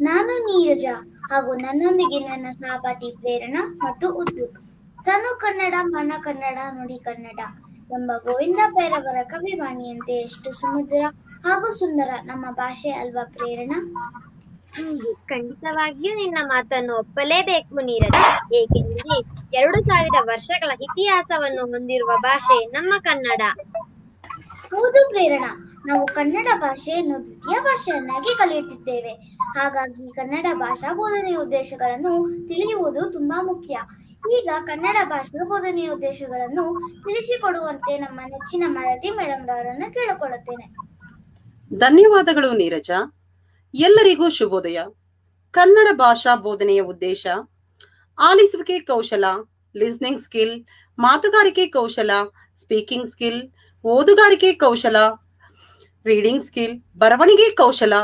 ನಾನು ನೀರಜ ಹಾಗೂ ನನ್ನೊಂದಿಗೆ ನನ್ನ ಸಹಪಾಠಿ ಪ್ರೇರಣಾ ಮತ್ತು ಉದ್ಯೋಗ. ತನು ಕನ್ನಡ, ಮನ ಕನ್ನಡ, ನುಡಿ ಕನ್ನಡ ಎಂಬ ಗೋವಿಂದ ಭೈರವರ ಕವಿವಾಣಿಯಂತೆ ಎಷ್ಟು ಸುಮಧುರ ಹಾಗೂ ಸುಂದರ ನಮ್ಮ ಭಾಷೆ ಅಲ್ವಾ ಪ್ರೇರಣಾ? ಖಂಡಿತವಾಗಿಯೂ ನಿನ್ನ ಮಾತನ್ನು ಒಪ್ಪಲೇಬೇಕು ನೀರಜ, ಏಕೆಂದರೆ 2000 ವರ್ಷಗಳ ಇತಿಹಾಸವನ್ನು ಹೊಂದಿರುವ ಭಾಷೆ ನಮ್ಮ ಕನ್ನಡ. ಹೌದು ಪ್ರೇರಣಾ, ನಾವು ಕನ್ನಡ ಭಾಷೆಯನ್ನು ದ್ವಿತೀಯ ಭಾಷೆಯನ್ನಾಗಿ ಕಲಿಯುತ್ತಿದ್ದೇವೆ. ಹಾಗಾಗಿ ಕನ್ನಡ ಭಾಷಾ ಬೋಧನೆಯ ಉದ್ದೇಶಗಳನ್ನು ತಿಳಿಯುವುದು ತುಂಬಾ ಮುಖ್ಯ. ಈಗ ಕನ್ನಡ ಭಾಷಾ ಬೋಧನೆಯ ಉದ್ದೇಶಗಳನ್ನು ತಿಳಿಸಿಕೊಡುವಂತೆ ನಮ್ಮ ನೆಚ್ಚಿನ ಮಾಲತಿ ಮೇಡಮ್ ರವರನ್ನು ಕೇಳಿಕೊಳ್ಳುತ್ತೇನೆ. ಧನ್ಯವಾದಗಳು ನೀರಜ. ಎಲ್ಲರಿಗೂ ಶುಭೋದಯ. ಕನ್ನಡ ಭಾಷಾ ಬೋಧನೆಯ ಉದ್ದೇಶ ಆಲಿಸುವಿಕೆ ಕೌಶಲ, ಲಿಸ್ನಿಂಗ್ ಸ್ಕಿಲ್, ಮಾತುಗಾರಿಕೆ ಕೌಶಲ, ಸ್ಪೀಕಿಂಗ್ ಸ್ಕಿಲ್, ಓದುಗಾರಿಕೆ ಕೌಶಲ, ರೀಡಿಂಗ್ ಸ್ಕಿಲ್, ಬರವಣಿಗೆ ಕೌಶಲ,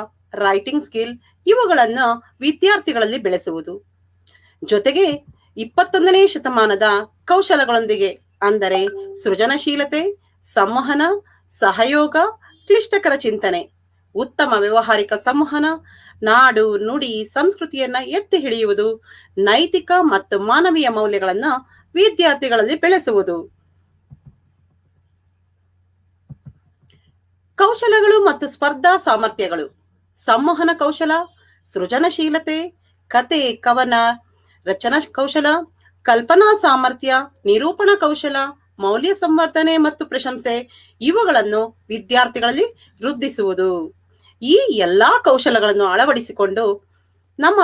ರೈಟಿಂಗ್ ಸ್ಕಿಲ್ ಇವುಗಳನ್ನು ವಿದ್ಯಾರ್ಥಿಗಳಲ್ಲಿ ಬೆಳೆಸುವುದು. ಜೊತೆಗೆ 21ನೇ ಶತಮಾನದ ಕೌಶಲಗಳೊಂದಿಗೆ, ಅಂದರೆ ಸೃಜನಶೀಲತೆ, ಸಂವಹನ, ಸಹಯೋಗ, ಕ್ಲಿಷ್ಟಕರ ಚಿಂತನೆ, ಉತ್ತಮ ವ್ಯವಹಾರಿಕ ಸಂವಹನ, ನಾಡು ನುಡಿ ಸಂಸ್ಕೃತಿಯನ್ನ ಎತ್ತಿ ಹಿಡಿಯುವುದು, ನೈತಿಕ ಮತ್ತು ಮಾನವೀಯ ಮೌಲ್ಯಗಳನ್ನ ವಿದ್ಯಾರ್ಥಿಗಳಲ್ಲಿ ಬೆಳೆಸುವುದು. ಕೌಶಲಗಳು ಮತ್ತು ಸ್ಪರ್ಧಾ ಸಾಮರ್ಥ್ಯಗಳು: ಸಂವಹನ ಕೌಶಲ, ಸೃಜನಶೀಲತೆ, ಕತೆ ಕವನ ರಚನಾ ಕೌಶಲ, ಕಲ್ಪನಾ ಸಾಮರ್ಥ್ಯ, ನಿರೂಪಣಾ ಕೌಶಲ, ಮೌಲ್ಯ ಸಂವರ್ಧನೆ ಮತ್ತು ಪ್ರಶಂಸೆ, ಇವುಗಳನ್ನು ವಿದ್ಯಾರ್ಥಿಗಳಲ್ಲಿ ವೃದ್ಧಿಸುವುದು. ಈ ಎಲ್ಲಾ ಕೌಶಲಗಳನ್ನು ಅಳವಡಿಸಿಕೊಂಡು ನಮ್ಮ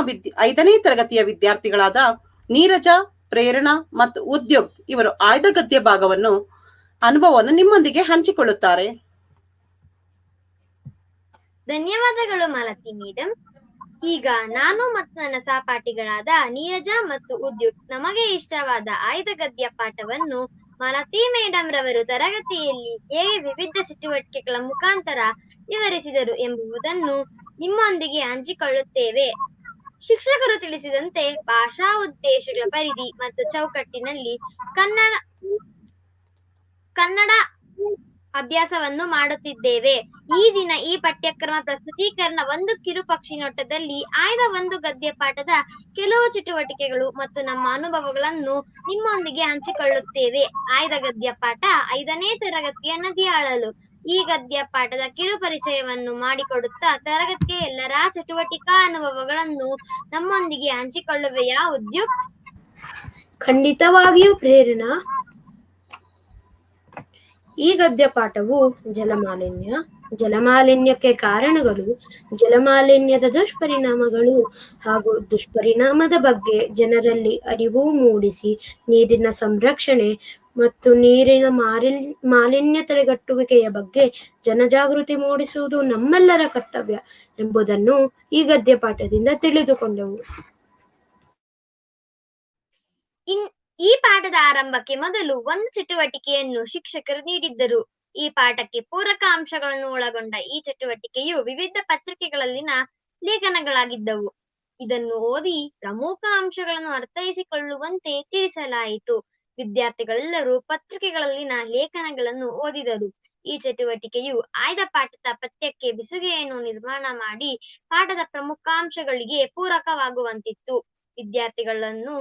5ನೇ ತರಗತಿಯ ವಿದ್ಯಾರ್ಥಿಗಳಾದ ನೀರಜ, ಪ್ರೇರಣಾ ಮತ್ತು ಉದ್ಯೋಗ್ ಇವರು ಆಯ್ದ ಗದ್ಯ ಭಾಗವನ್ನು ಅನುಭವವನ್ನು ನಿಮ್ಮೊಂದಿಗೆ ಹಂಚಿಕೊಳ್ಳುತ್ತಾರೆ. ಧನ್ಯವಾದಗಳು ಮಾಲತಿ ಮೇಡಮ್. ಈಗ ನಾನು ಮತ್ತು ನನ್ನ ಸಹಪಾಠಿಗಳಾದ ನೀರಜ ಮತ್ತು ಉದ್ಯೋಗ್ ನಮಗೆ ಇಷ್ಟವಾದ ಆಯ್ದ ಗದ್ಯ ಪಾಠವನ್ನು ಮಾಲತಿ ಮೇಡಮ್ ರವರು ತರಗತಿಯಲ್ಲಿ ಹೇಗೆ ವಿವಿಧ ಚಟುವಟಿಕೆಗಳ ಮುಖಾಂತರ ವಿವರಿಸಿದರು ಎಂಬುದನ್ನು ನಿಮ್ಮೊಂದಿಗೆ ಹಂಚಿಕೊಳ್ಳುತ್ತೇವೆ. ಶಿಕ್ಷಕರು ತಿಳಿಸಿದಂತೆ ಭಾಷಾ ಉದ್ದೇಶಗಳ ಪರಿಧಿ ಮತ್ತು ಚೌಕಟ್ಟಿನಲ್ಲಿ ಕನ್ನಡ ಅಭ್ಯಾಸವನ್ನು ಮಾಡುತ್ತಿದ್ದೇವೆ. ಈ ದಿನ ಈ ಪಠ್ಯಕ್ರಮ ಪ್ರಸ್ತುತೀಕರಣ ಒಂದು ಕಿರು ಪಕ್ಷಿ ನೋಟದಲ್ಲಿ ಆಯ್ದ ಒಂದು ಗದ್ಯ ಪಾಠದ ಕೆಲವು ಚಟುವಟಿಕೆಗಳು ಮತ್ತು ನಮ್ಮ ಅನುಭವಗಳನ್ನು ನಿಮ್ಮೊಂದಿಗೆ ಹಂಚಿಕೊಳ್ಳುತ್ತೇವೆ. ಆಯ್ದ ಗದ್ಯ ಪಾಠ 5ನೇ ತರಗತಿಯ ನದಿ ಆಳಲು. ಈ ಗದ್ಯ ಪಾಠದ ಕಿರು ಪರಿಚಯವನ್ನು ಮಾಡಿಕೊಡುತ್ತಾ ತರಗತಿಯ ಎಲ್ಲರ ಚಟುವಟಿಕಾ ಅನುಭವಗಳನ್ನು ನಮ್ಮೊಂದಿಗೆ ಹಂಚಿಕೊಳ್ಳುವೆಯಾ ಉದ್ಯೋಗ್? ಖಂಡಿತವಾಗಿಯೂ ಪ್ರೇರಣಾ. ಈ ಗದ್ಯ ಪಾಠವು ಜಲಮಾಲಿನ್ಯಕ್ಕೆ ಕಾರಣಗಳು, ಜಲಮಾಲಿನ್ಯದ ದುಷ್ಪರಿಣಾಮಗಳು ಹಾಗೂ ದುಷ್ಪರಿಣಾಮದ ಬಗ್ಗೆ ಜನರಲ್ಲಿ ಅರಿವು ಮೂಡಿಸಿ ನೀರಿನ ಸಂರಕ್ಷಣೆ ಮತ್ತು ನೀರಿನ ಮಾಲಿನ್ಯ ತಡೆಗಟ್ಟುವಿಕೆಯ ಬಗ್ಗೆ ಜನಜಾಗೃತಿ ಮೂಡಿಸುವುದು ನಮ್ಮೆಲ್ಲರ ಕರ್ತವ್ಯ ಎಂಬುದನ್ನು ಈ ಗದ್ಯ ಪಾಠದಿಂದ ತಿಳಿದುಕೊಂಡೆವು. ಈ ಪಾಠದ ಆರಂಭಕ್ಕೆ ಮೊದಲು ಒಂದು ಚಟುವಟಿಕೆಯನ್ನು ಶಿಕ್ಷಕರು ನೀಡಿದ್ದರು. ಈ ಪಾಠಕ್ಕೆ ಪೂರಕ ಅಂಶಗಳನ್ನು ಒಳಗೊಂಡ ಈ ಚಟುವಟಿಕೆಯು ವಿವಿಧ ಪತ್ರಿಕೆಗಳಲ್ಲಿನ ಲೇಖನಗಳಾಗಿದ್ದವು. ಇದನ್ನು ಓದಿ ಪ್ರಮುಖ ಅಂಶಗಳನ್ನು ಅರ್ಥೈಸಿಕೊಳ್ಳುವಂತೆ ತಿಳಿಸಲಾಯಿತು. ವಿದ್ಯಾರ್ಥಿಗಳೆಲ್ಲರೂ ಪತ್ರಿಕೆಗಳಲ್ಲಿನ ಲೇಖನಗಳನ್ನು ಓದಿದರು. ಈ ಚಟುವಟಿಕೆಯು ಆಯ್ದ ಪಾಠದ ಪಠ್ಯಕ್ಕೆ ಬೆಸುಗೆಯನ್ನು ನಿರ್ಮಾಣ ಮಾಡಿ ಪಾಠದ ಪ್ರಮುಖಾಂಶಗಳಿಗೆ ಪೂರಕವಾಗುವಂತಿತ್ತು. ವಿದ್ಯಾರ್ಥಿಗಳನ್ನು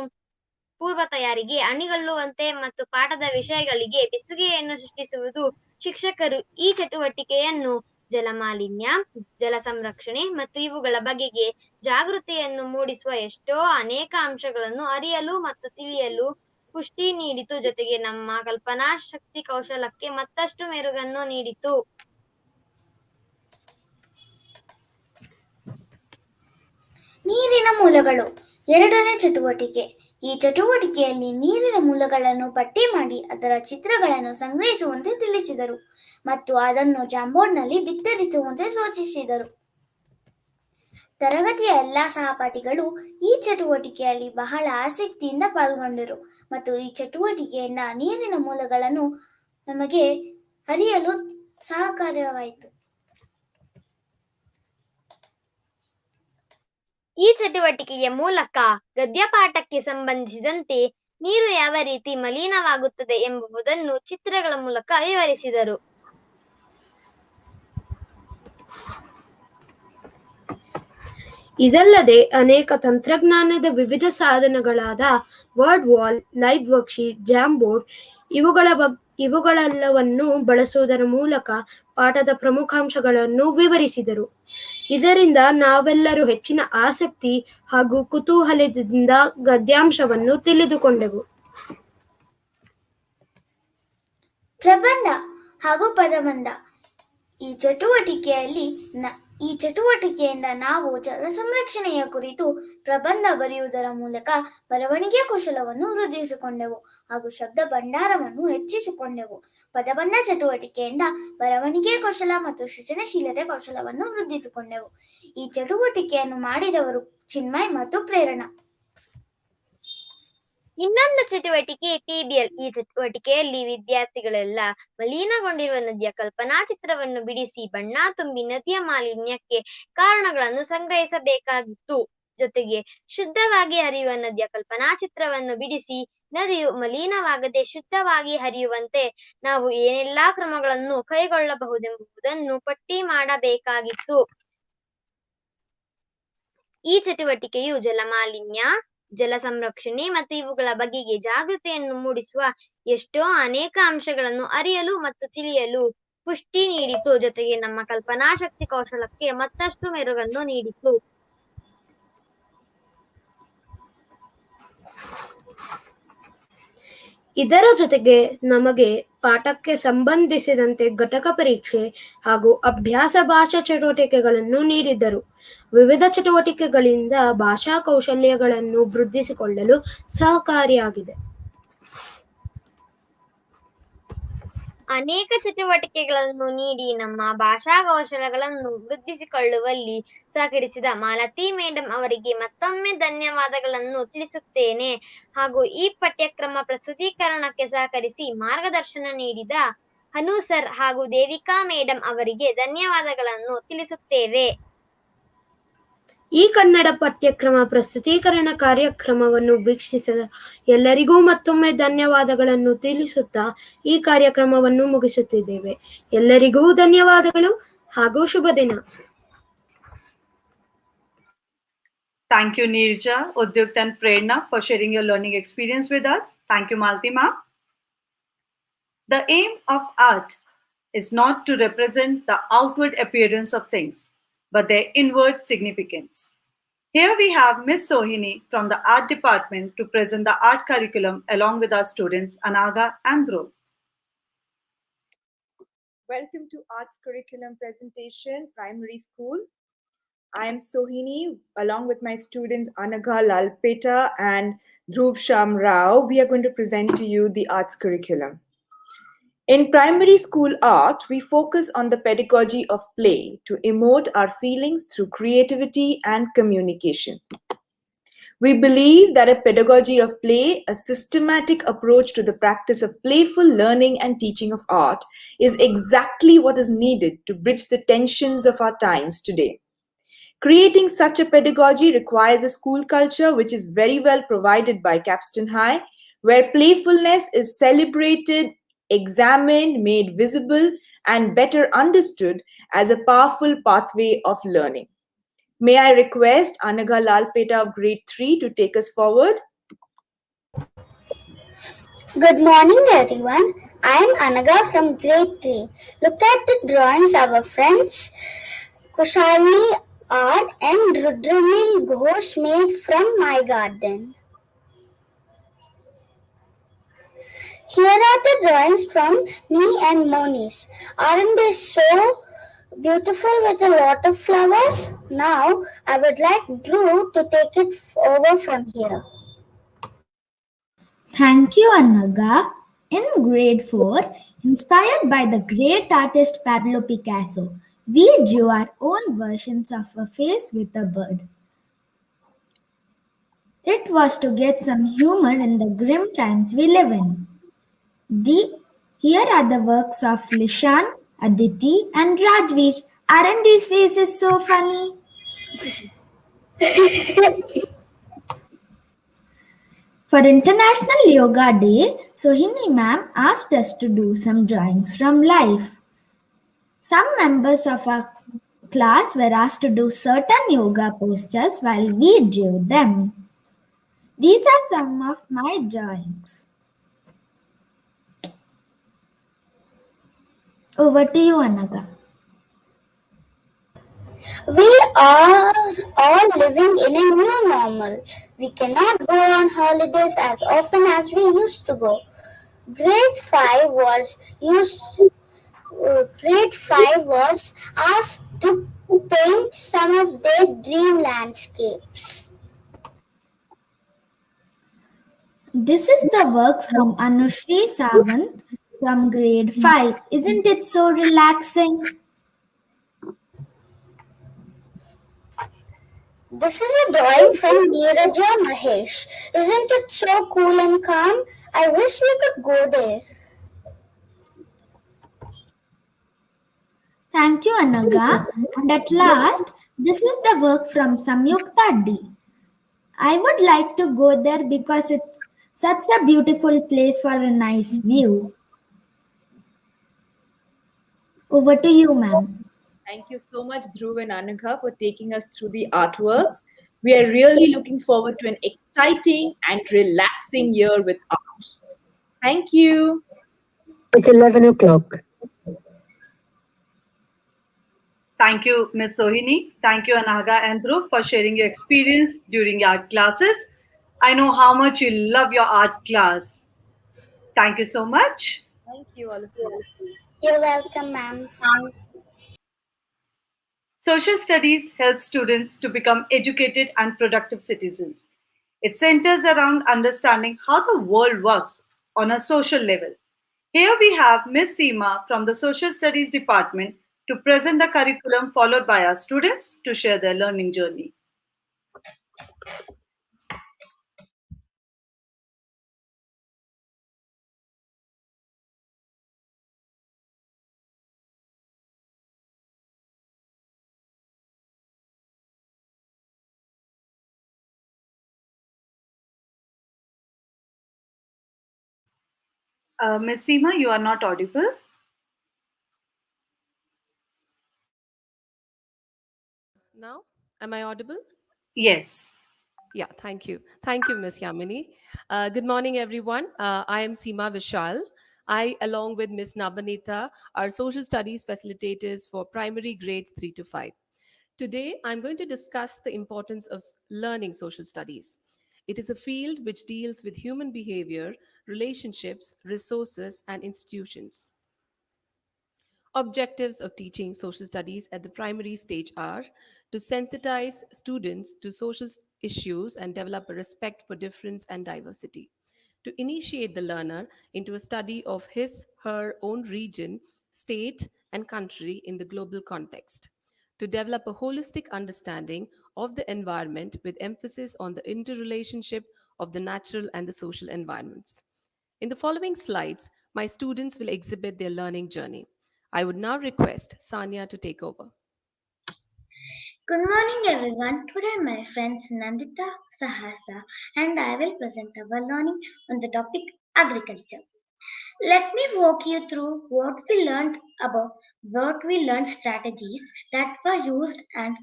ಪೂರ್ವ ತಯಾರಿಗೆ ಅಣಿಗೊಳ್ಳುವಂತೆ ಮತ್ತು ಪಾಠದ ವಿಷಯಗಳಿಗೆ ಬೆಸುಗೆಯನ್ನು ಸೃಷ್ಟಿಸುವುದು. ಶಿಕ್ಷಕರು ಈ ಚಟುವಟಿಕೆಯನ್ನು ಜಲಮಾಲಿನ್ಯ, ಜಲ ಸಂರಕ್ಷಣೆ ಮತ್ತು ಇವುಗಳ ಬಗೆಗೆ ಜಾಗೃತಿಯನ್ನು ಮೂಡಿಸುವ ಅನೇಕ ಅಂಶಗಳನ್ನು ಅರಿಯಲು ಮತ್ತು ತಿಳಿಯಲು ಪುಷ್ಟಿ ನೀಡಿತು. ಜೊತೆಗೆ ನಮ್ಮ ಕಲ್ಪನಾ ಶಕ್ತಿ ಕೌಶಲಕ್ಕೆ ಮತ್ತಷ್ಟು ಮೆರುಗನ್ನು ನೀಡಿತು. ನೀರಿನ ಮೂಲಗಳು 2ನೇ ಚಟುವಟಿಕೆ. ಈ ಚಟುವಟಿಕೆಯಲ್ಲಿ ನೀರಿನ ಮೂಲಗಳನ್ನು ಪಟ್ಟಿ ಮಾಡಿ ಅದರ ಚಿತ್ರಗಳನ್ನು ಸಂಗ್ರಹಿಸುವಂತೆ ತಿಳಿಸಿದರು ಮತ್ತು ಅದನ್ನು ಜಾಂಬೋರ್ಡ್ನಲ್ಲಿ ಬಿತ್ತರಿಸುವಂತೆ ಸೂಚಿಸಿದರು. ತರಗತಿಯ ಎಲ್ಲಾ ಸಹಪಾಠಿಗಳು ಈ ಚಟುವಟಿಕೆಯಲ್ಲಿ ಬಹಳ ಆಸಕ್ತಿಯಿಂದ ಪಾಲ್ಗೊಂಡರು ಮತ್ತು ಈ ಚಟುವಟಿಕೆಯಿಂದ ನೀರಿನ ಮೂಲಗಳನ್ನು ನಮಗೆ ಅರಿಯಲು ಸಹಕಾರಿಯಾಯಿತು. ಈ ಚಟುವಟಿಕೆಯ ಮೂಲಕ ಗದ್ಯಪಾಠಕ್ಕೆ ಸಂಬಂಧಿಸಿದಂತೆ ನೀರು ಯಾವ ರೀತಿ ಮಲಿನವಾಗುತ್ತದೆ ಎಂಬುದನ್ನು ಚಿತ್ರಗಳ ಮೂಲಕ ವಿವರಿಸಿದರು. ಇದಲ್ಲದೆ ಅನೇಕ ತಂತ್ರಜ್ಞಾನದ ವಿವಿಧ ಸಾಧನಗಳಾದ ವರ್ಡ್ ವಾಲ್, ಲೈವ್ ವರ್ಕ್ಶೀಟ್, ಜಾಂಬೋರ್ಡ್ ಇವುಗಳೆಲ್ಲವನ್ನು ಬಳಸುವುದರ ಮೂಲಕ ಪಾಠದ ಪ್ರಮುಖಾಂಶಗಳನ್ನು ವಿವರಿಸಿದರು. ಇದರಿಂದ ನಾವೆಲ್ಲರೂ ಹೆಚ್ಚಿನ ಆಸಕ್ತಿ ಹಾಗೂ ಕುತೂಹಲದಿಂದ ಗದ್ಯಾಂಶವನ್ನು ತಿಳಿದುಕೊಂಡೆವು. ಪ್ರಬಂಧ ಹಾಗೂ ಪದಬಂಧ. ಈ ಚಟುವಟಿಕೆಯಿಂದ ನಾವು ಜಲ ಸಂರಕ್ಷಣೆಯ ಕುರಿತು ಪ್ರಬಂಧ ಬರೆಯುವುದರ ಮೂಲಕ ಬರವಣಿಗೆ ಕೌಶಲವನ್ನು ವೃದ್ಧಿಸಿಕೊಂಡೆವು ಹಾಗೂ ಶಬ್ದ ಭಂಡಾರವನ್ನು ಹೆಚ್ಚಿಸಿಕೊಂಡೆವು. ಪದಬಂಧ ಚಟುವಟಿಕೆಯಿಂದ ಬರವಣಿಗೆ ಕೌಶಲ ಮತ್ತು ಸೃಜನಶೀಲತೆ ಕೌಶಲವನ್ನು ವೃದ್ಧಿಸಿಕೊಂಡೆವು. ಈ ಚಟುವಟಿಕೆಯನ್ನು ಮಾಡಿದವರು ಚಿನ್ಮಯ್ ಮತ್ತು ಪ್ರೇರಣಾ. ಇನ್ನೊಂದು ಚಟುವಟಿಕೆ TBL. ಈ ಚಟುವಟಿಕೆಯಲ್ಲಿ ವಿದ್ಯಾರ್ಥಿಗಳೆಲ್ಲ ಮಲಿನಗೊಂಡಿರುವ ನದಿಯ ಕಲ್ಪನಾ ಚಿತ್ರವನ್ನು ಬಿಡಿಸಿ ಬಣ್ಣ ತುಂಬಿ ನದಿಯ ಮಾಲಿನ್ಯಕ್ಕೆ ಕಾರಣಗಳನ್ನು ಸಂಗ್ರಹಿಸಬೇಕಾಗಿತ್ತು. ಜೊತೆಗೆ ಶುದ್ಧವಾಗಿ ಹರಿಯುವ ನದಿಯ ಕಲ್ಪನಾ ಚಿತ್ರವನ್ನು ಬಿಡಿಸಿ ನದಿಯು ಮಲಿನವಾಗದೆ ಶುದ್ಧವಾಗಿ ಹರಿಯುವಂತೆ ನಾವು ಏನೆಲ್ಲಾ ಕ್ರಮಗಳನ್ನು ಕೈಗೊಳ್ಳಬಹುದೆಂಬುದನ್ನು ಪಟ್ಟಿ ಮಾಡಬೇಕಾಗಿತ್ತು. ಈ ಚಟುವಟಿಕೆಯು ಜಲಮಾಲಿನ್ಯ, ಜಲ ಸಂರಕ್ಷಣೆ ಮತ್ತು ಇವುಗಳ ಬಗೆಗೆ ಜಾಗೃತಿಯನ್ನು ಮೂಡಿಸುವ ಅನೇಕ ಅಂಶಗಳನ್ನು ಅರಿಯಲು ಮತ್ತು ತಿಳಿಯಲು ಪುಷ್ಟಿ ನೀಡಿತು. ಜೊತೆಗೆ ನಮ್ಮ ಕಲ್ಪನಾ ಶಕ್ತಿ ಕೌಶಲಕ್ಕೆ ಮತ್ತಷ್ಟು ಮೆರುಗನ್ನು ನೀಡಿತು. ಇದರ ಜೊತೆಗೆ ನಮಗೆ ಪಾಠಕ್ಕೆ ಸಂಬಂಧಿಸಿದಂತೆ ಘಟಕ ಪರೀಕ್ಷೆ ಹಾಗೂ ಅಭ್ಯಾಸ ಭಾಷಾ ಚಟುವಟಿಕೆಗಳನ್ನು ನೀಡಿದ್ದರು. ವಿವಿಧ ಚಟುವಟಿಕೆಗಳಿಂದ ಭಾಷಾ ಕೌಶಲ್ಯಗಳನ್ನು ವೃದ್ಧಿಸಿಕೊಳ್ಳಲು ಸಹಕಾರಿಯಾಗಿದೆ. ಅನೇಕ ಚಟುವಟಿಕೆಗಳನ್ನು ನೀಡಿ ನಮ್ಮ ಭಾಷಾ ಕೌಶಲ್ಯಗಳನ್ನು ವೃದ್ಧಿಸಿಕೊಳ್ಳುವಲ್ಲಿ ಸಹಕರಿಸಿದ ಮಾಲತಿ ಮೇಡಂ ಅವರಿಗೆ ಮತ್ತೊಮ್ಮೆ ಧನ್ಯವಾದಗಳನ್ನು ತಿಳಿಸುತ್ತೇನೆ. ಹಾಗೂ ಈ ಪಠ್ಯಕ್ರಮ ಪ್ರಸ್ತುತೀಕರಣಕ್ಕೆ ಸಹಕರಿಸಿ ಮಾರ್ಗದರ್ಶನ ನೀಡಿದ ಅನು ಸರ್ ಹಾಗೂ ದೇವಿಕಾ ಮೇಡಂ ಅವರಿಗೆ ಧನ್ಯವಾದಗಳನ್ನು ತಿಳಿಸುತ್ತೇವೆ. ಈ ಕನ್ನಡ ಪಠ್ಯಕ್ರಮ ಪ್ರಸ್ತುತೀಕರಣ ಕಾರ್ಯಕ್ರಮವನ್ನು ವೀಕ್ಷಿಸಿದ ಎಲ್ಲರಿಗೂ ಮತ್ತೊಮ್ಮೆ ಧನ್ಯವಾದಗಳನ್ನು ತಿಳಿಸುತ್ತಾ ಈ ಕಾರ್ಯಕ್ರಮವನ್ನು ಮುಗಿಸುತ್ತಿದ್ದೇವೆ. ಎಲ್ಲರಿಗೂ ಧನ್ಯವಾದಗಳು ಹಾಗೂ ಶುಭ ದಿನ. Thank you, Neerja, Udyukt and Prerna for sharing your learning experience with us. Thank you, Malti ma'am. The aim of art is not to represent the outward appearance of things, but their inward significance. Here we have Miss Sohini from the art department to present the art curriculum along with our students Anaga and Dhruv. Welcome to Arts Curriculum Presentation, Primary School. I am Sohini, along with my students Anaga Lalpeta and Dhruv Sham Rao. We are going to present to you the arts curriculum. In primary school art, we focus on the pedagogy of play to emote our feelings through creativity and communication. We believe that a pedagogy of play, a systematic approach to the practice of playful learning and teaching of art, is exactly what is needed to bridge the tensions of our times today. Creating such a pedagogy requires a school culture which is very well provided by Capstone High, where playfulness is celebrated, examined, made visible, and better understood as a powerful pathway of learning. May I request Anaga Lalpeta of grade 3 to take us forward? Good morning, everyone. I am Anaga from grade 3. Look at the drawings our friends Kushali R and Rudramil Ghosh made from my garden. Here are the drawings from me and Moni's. Aren't they so beautiful with a lot of flowers? Now, I would like Drew to take it over from here. Thank you, Anaga. In grade 4, inspired by the great artist Pablo Picasso, we drew our own versions of a face with a bird. It was to get some humor in the grim times we live in. Here are the works of Lishan, Aditi, and Rajveer. Aren't these faces so funny? For International Yoga Day, Sohini ma'am asked us to do some drawings from life. Some members of our class were asked to do certain yoga postures while we drew them. These are some of my drawings. Over to you, Anaga. We are all living in a new normal. We cannot go on holidays as often as we used to go. Grade 5 was asked to paint some of their dream landscapes. This is the work from Anushri Sawant from grade 5. Isn't it so relaxing? This is a drawing from Neeraja Mahesh. Isn't it so cool and calm? I wish we could go there. Thank you, Anaga. And at last, this is the work from Samyukta D. I would like to go there because it's such a beautiful place for a nice view. Over to you, ma'am. Thank you so much, Dhruv and Anagha, for taking us through the artworks. We are really looking forward to an exciting and relaxing year with art. Thank you. It's 11 o'clock. Thank you, Ms. Sohini. Thank you, Anaga and Dhruv, for sharing your experience during your art classes. I know how much you love your art class. Thank you so much. Thank you, all of you. You're welcome, ma'am. Thanks. Social studies help students to become educated and productive citizens. It centers around understanding how the world works on a social level. Here we have Ms. Seema from the Social Studies Department to present the curriculum, followed by our students to share their learning journey. Ms. Seema, you are not audible. Now, am I audible? Yes. Yeah, thank you. Thank you, Ms. Yamini. Good morning, everyone. I am Seema Vishal. I, along with Ms. Nabanita, are social studies facilitators for primary grades 3 to 5. Today, I'm going to discuss the importance of learning social studies. It is a field which deals with human behavior, relationships, resources, and institutions. Objectives of teaching social studies at the primary stage are to sensitize students to social issues and develop a respect for difference and diversity, to initiate the learner into a study of his, her own region, state, and country in the global context, to develop a holistic understanding of the environment with emphasis on the interrelationship of the natural and the social environments. In the following slides, my students will exhibit their learning journey. I would now request Sanya to take over. Good morning, everyone. Today, my friends Nandita, Sahasa, and I will present our learning on the topic agriculture. Let me walk you through what we learned strategies that were used and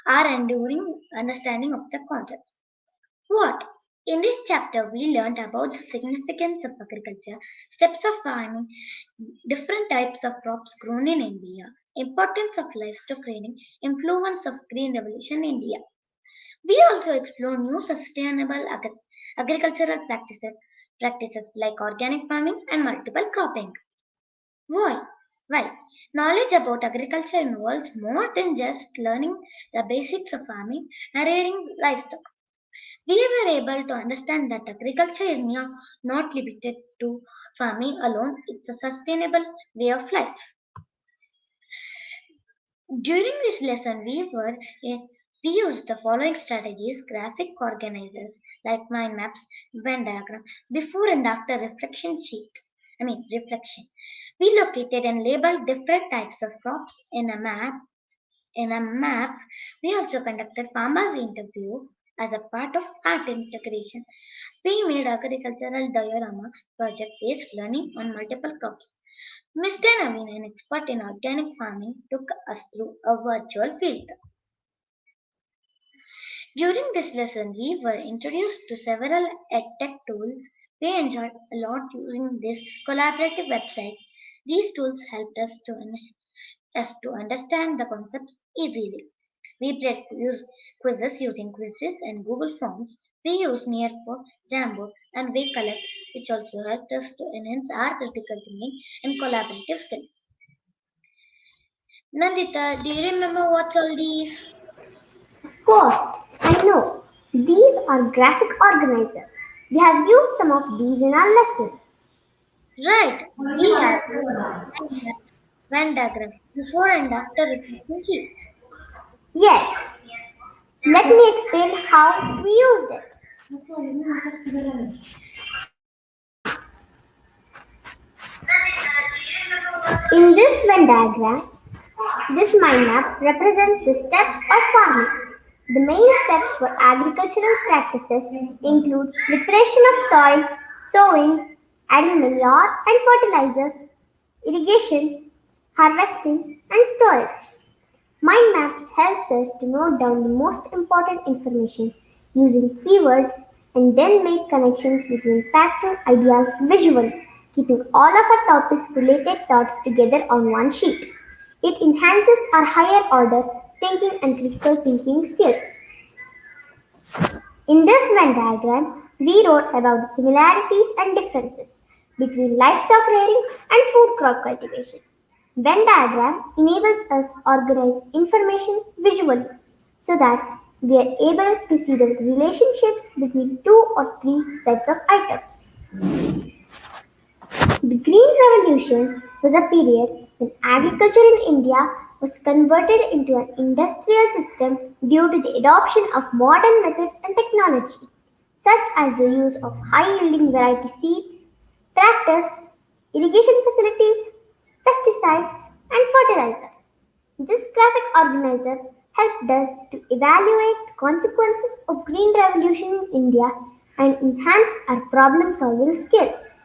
our enduring understanding of the concepts. What? In this chapter, we learned about the significance of agriculture, steps of farming, different types of crops grown in India, importance of livestock rearing, influence of green revolution in India. We also explore new sustainable agricultural practices like organic farming and multiple cropping. Why? Well, knowledge about agriculture involves more than just learning the basics of farming and rearing livestock. We were able to understand that agriculture is not limited to farming alone, it's a sustainable way of life. During this lesson, we used the following strategies: graphic organizers like mind maps, Venn diagram, before and after reflection. We located and labeled different types of crops in a map. We also conducted farmers' interview as a part of art integration. We made agricultural diorama project-based learning on multiple crops. Mr. Naveen, an expert in organic farming, took us through a virtual field. During this lesson, we were introduced to several EdTech tools. We enjoyed a lot using these collaborative websites. These tools helped us to understand the concepts easily. We played quizzes using quizzes and Google Forms. We used Nearpod, Jamboard, and We Collect, which also helped us to enhance our critical thinking and collaborative skills. Nandita, do you remember what's all these? Of course, I know. These are graphic organizers. We have used some of these in our lesson. Right, we have Venn diagram, before and after reflection sheets. Yes. Let me explain how we used it. In this Venn diagram, this mind map represents the steps of farming. The main steps for agricultural practices include preparation of soil, sowing, adding manure and fertilizers, irrigation, harvesting, and storage. Mind maps helps us to note down the most important information using keywords and then make connections between facts and ideas visually, keeping all of our topic related thoughts together on one sheet. It enhances our higher order thinking and critical thinking skills. In this Venn diagram, we wrote about the similarities and differences between livestock rearing and food crop cultivation. Venn diagram enables us organize information visually so that we are able to see the relationships between two or three sets of items. The Green Revolution was a period when agriculture in India was converted into an industrial system due to the adoption of modern methods and technology, such as the use of high-yielding variety seeds, tractors, irrigation facilities, pesticides, and fertilizers. This graphic organizer helped us to evaluate the consequences of Green Revolution in India and enhanced our problem-solving skills.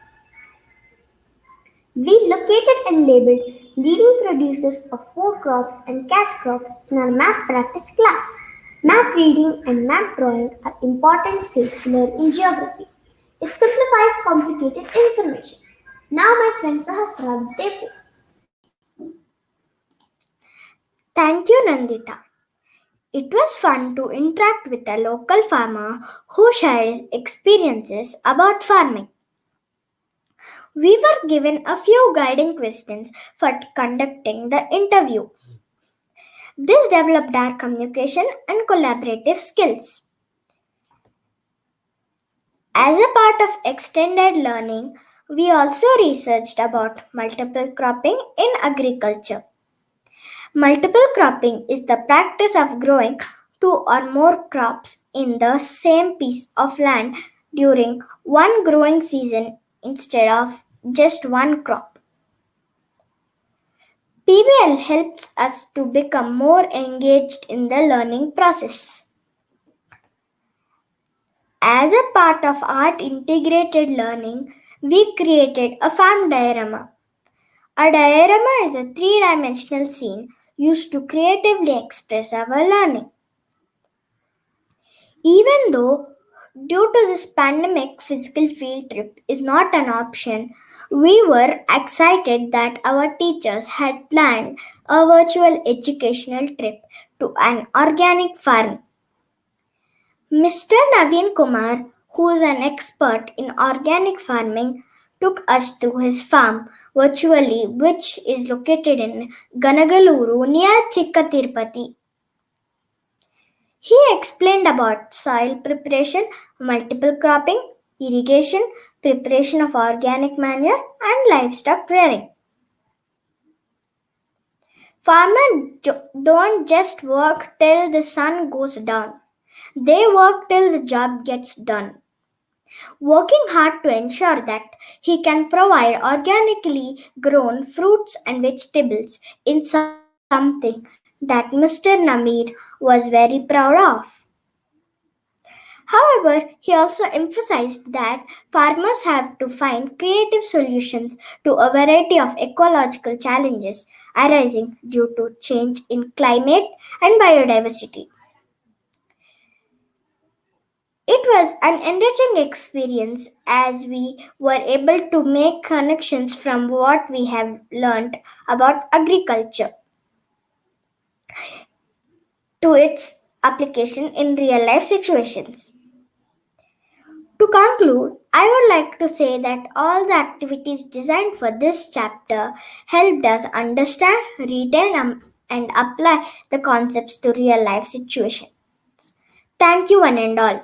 We located and labeled leading producers of food crops and cash crops in our map practice class. Map reading and map drawing are important skills to learn in geography. It simplifies complicated information. Now my friend Sahasra will take it. Thank you, Nandita. It was fun to interact with a local farmer who shared his experiences about farming. We were given a few guiding questions for conducting the interview. This developed our communication and collaborative skills. As a part of extended learning, we also researched about multiple cropping in agriculture. Multiple cropping is the practice of growing two or more crops in the same piece of land during one growing season instead of just one crop. PBL helps us to become more engaged in the learning process. As a part of art integrated learning, we created a farm diorama. A diorama is a three-dimensional scene used to creatively express our learning. Even though, due to this pandemic, physical field trip is not an option, we were excited that our teachers had planned a virtual educational trip to an organic farm. Mr. Naveen Kumar, who is an expert in organic farming, took us to his farm virtually, which is located in Ganagaluru near Chikkatirupati. He explained about soil preparation, multiple cropping, irrigation, preparation of organic manure, and livestock rearing. Farmers don't just work till the sun goes down. They work till the job gets done, working hard to ensure that he can provide organically grown fruits and vegetables in something that Mr. Namir was very proud of. However, he also emphasized that farmers have to find creative solutions to a variety of ecological challenges arising due to change in climate and biodiversity. It was an enriching experience as we were able to make connections from what we have learned about agriculture to its application in real life situations. To conclude, I would like to say that all the activities designed for this chapter helped us understand, retain, and apply the concepts to real life situations. Thank you, one and all.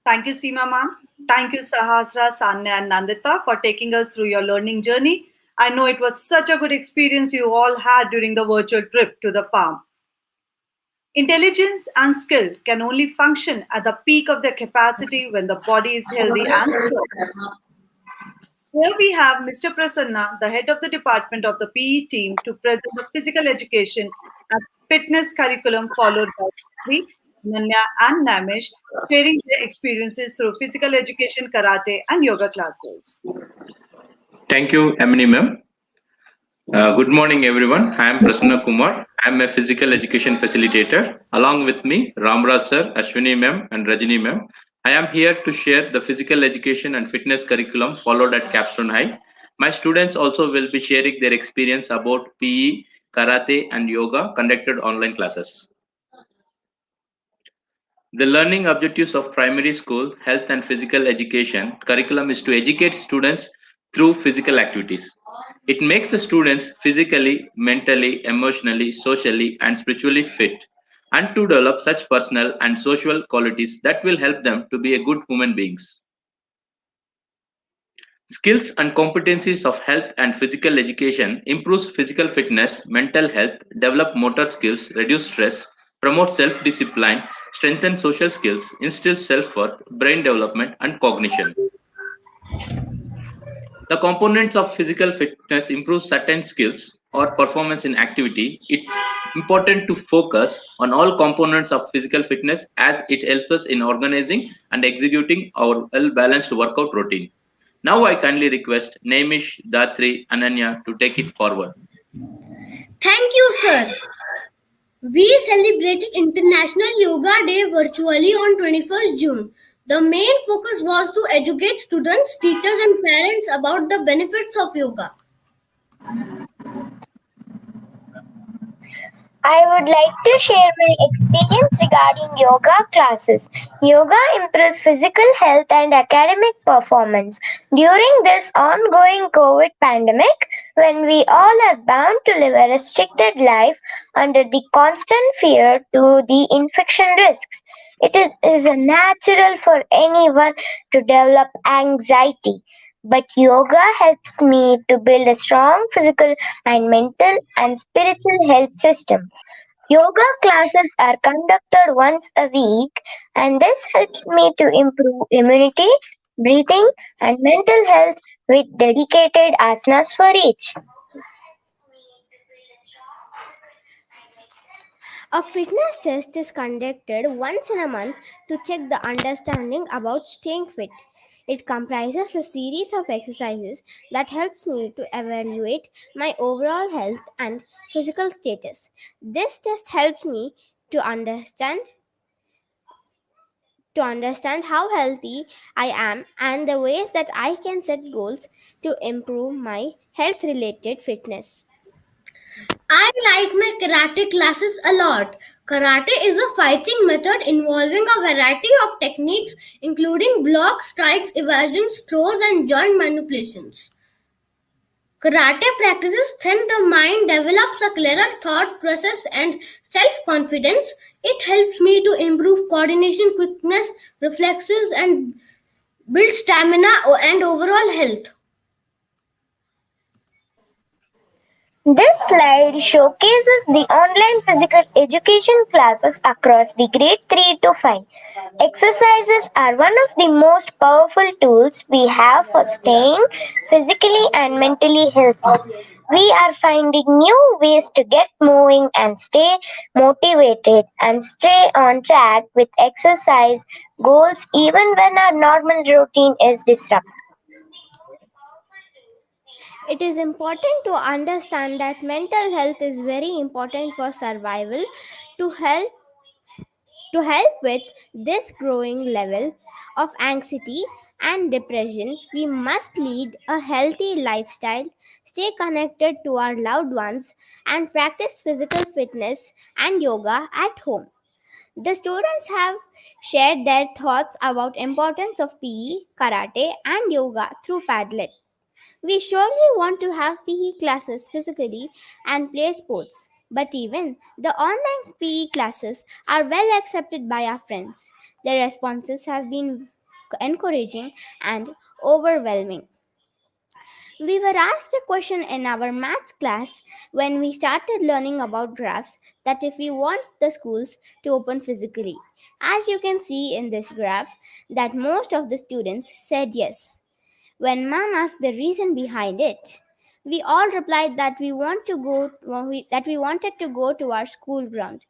Thank you, Seema ma'am. Thank you, Sahasra, Sanya, and Nandita, for taking us through your learning journey. I know it was such a good experience you all had during the virtual trip to the farm. Intelligence and skill can only function at the peak of their capacity when the body is healthy and strong. Here we have Mr. Prasanna, the head of the department of the PE team, to present the physical education at fitness curriculum followed by Sri, Nanya, and Namish, sharing their experiences through physical education, karate, and yoga classes. Thank you, Emily ma'am. Good morning, everyone. I am Prasanna Kumar. I am a physical education facilitator. Along with me, Ramraj sir, Ashwini ma'am, and Rajini ma'am. I am here to share the physical education and fitness curriculum followed at Capstone High. My students also will be sharing their experience about PE, karate, and yoga conducted online classes. The learning objectives of primary school health and physical education curriculum is to educate students through physical activities. It makes the students physically, mentally, emotionally, socially, and spiritually fit, and to develop such personal and social qualities that will help them to be a good human beings. Skills and competencies of health and physical education improves physical fitness, mental health, develop motor skills, reduce stress, promote self-discipline, strengthen social skills, instills self-worth, brain development, and cognition. The components of physical fitness improve certain skills or performance in activity. It's important to focus on all components of physical fitness as it helps us in organizing and executing our well-balanced workout routine. Now I kindly request Nemish, Datri, Ananya to take it forward. Thank you, sir. We celebrated International Yoga Day virtually on 21st June. The main focus was to educate students, teachers, and parents about the benefits of yoga. I would like to share my experience regarding yoga classes. Yoga improves physical health and academic performance. During this ongoing COVID pandemic, when we all are bound to live a restricted life under the constant fear to the infection risks, it is a natural for anyone to develop anxiety. But yoga helps me to build a strong physical and mental and spiritual health system. Yoga classes are conducted once a week, and this helps me to improve immunity, breathing, and mental health with dedicated asanas for each. A fitness test is conducted once in a month to check the understanding about staying fit. It comprises a series of exercises that helps me to evaluate my overall health and physical status. This test helps me to understand how healthy I am and the ways that I can set goals to improve my health related fitness. I like my karate classes a lot. Karate is a fighting method involving a variety of techniques, including blocks, strikes, evasions, throws, and joint manipulations. Karate practices then the mind develops a clearer thought process and self confidence. It helps me to improve coordination, quickness, reflexes, and build stamina and overall health. This slide showcases the online physical education classes across the grade 3 to 5. Exercises are one of the most powerful tools we have for staying physically and mentally healthy. We are finding new ways to get moving and stay motivated and stay on track with exercise goals even when our normal routine is disrupted. It is important to understand that mental health is very important for survival. To help with this growing level of anxiety and depression, we must lead a healthy lifestyle, stay connected to our loved ones, and practice physical fitness and yoga at home. The students have shared their thoughts about importance of PE, karate, and yoga through Padlet. We surely want to have PE classes physically and play sports, but even the online PE classes are well accepted by our friends. Their responses have been encouraging and overwhelming. We were asked a question in our maths class when we started learning about graphs that if we want the schools to open physically. As you can see in this graph, that most of the students said yes. When mom asked the reason behind it, We all replied that that we wanted to go to our school ground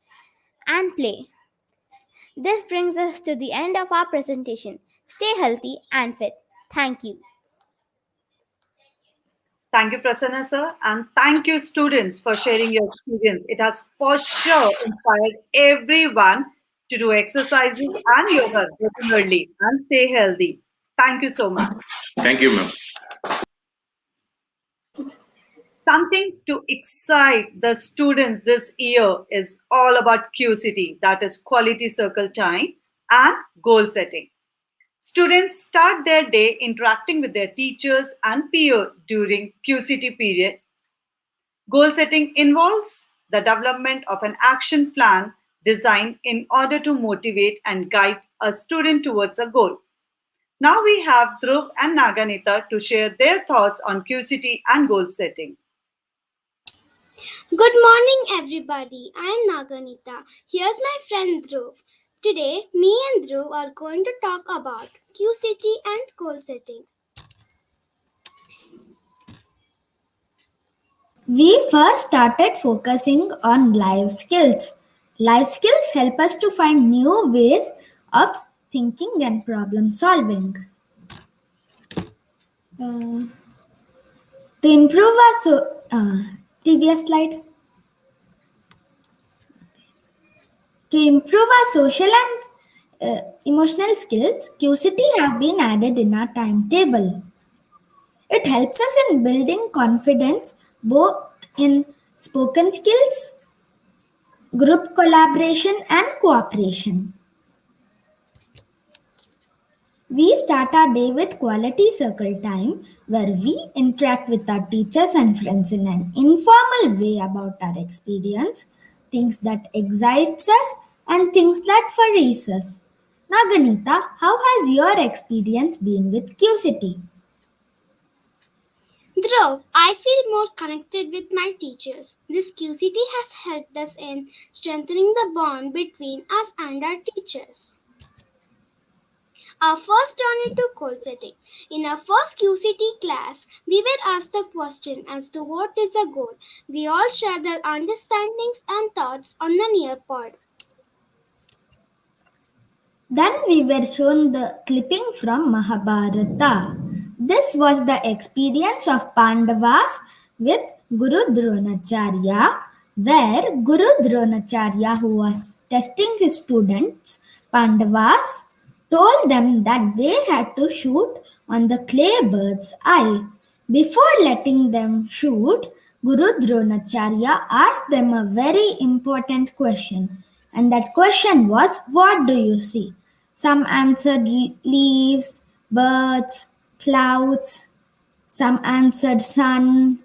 and play. This brings us to the end of our presentation. Stay healthy and fit. Thank you. Thank you, Prasanna sir, and thank you, students, for sharing your experience. It has for sure inspired everyone to do exercises and yoga regularly and stay healthy. Thank you so much. Thank you, ma'am. Something to excite the students this year is all about QCT, that is quality circle time, and goal setting. Students start their day interacting with their teachers and peers during QCT period. Goal setting involves the development of an action plan designed in order to motivate and guide a student towards a goal. Now we have Dhruv and Naganita to share their thoughts on QCT and goal setting. Good morning, everybody. I'm Naganita. Here's my friend Dhruv. Today, me and Dhruv are going to talk about QCT and goal setting. We first started focusing on life skills. Life skills help us to find new ways of thinking and problem solving. To improve previous slide. To improve our social and emotional skills, QCT have been added in our timetable. It helps us in building confidence both in spoken skills, group collaboration, and cooperation. We start our day with quality circle time where we interact with our teachers and friends in an informal way about our experience, things that excites us and things that worries us. Naganita, how has your experience been with QCity? Dhruv, I feel more connected with my teachers. This QCT has helped us in strengthening the bond between us and our teachers. Our first turn into goal setting. In our first QCT class, we were asked a question as to what is a goal. We all shared our understandings and thoughts on the nearpod. Then we were shown the clipping from Mahabharata. This was the experience of Pandavas with Guru Dronacharya, where Guru Dronacharya, who was testing his students, Pandavas, told them that they had to shoot on the clay bird's eye. Before letting them shoot, Guru Dronacharya asked them a very important question, and that question was, "What do you see?" Some answered leaves, birds, clouds, some answered sun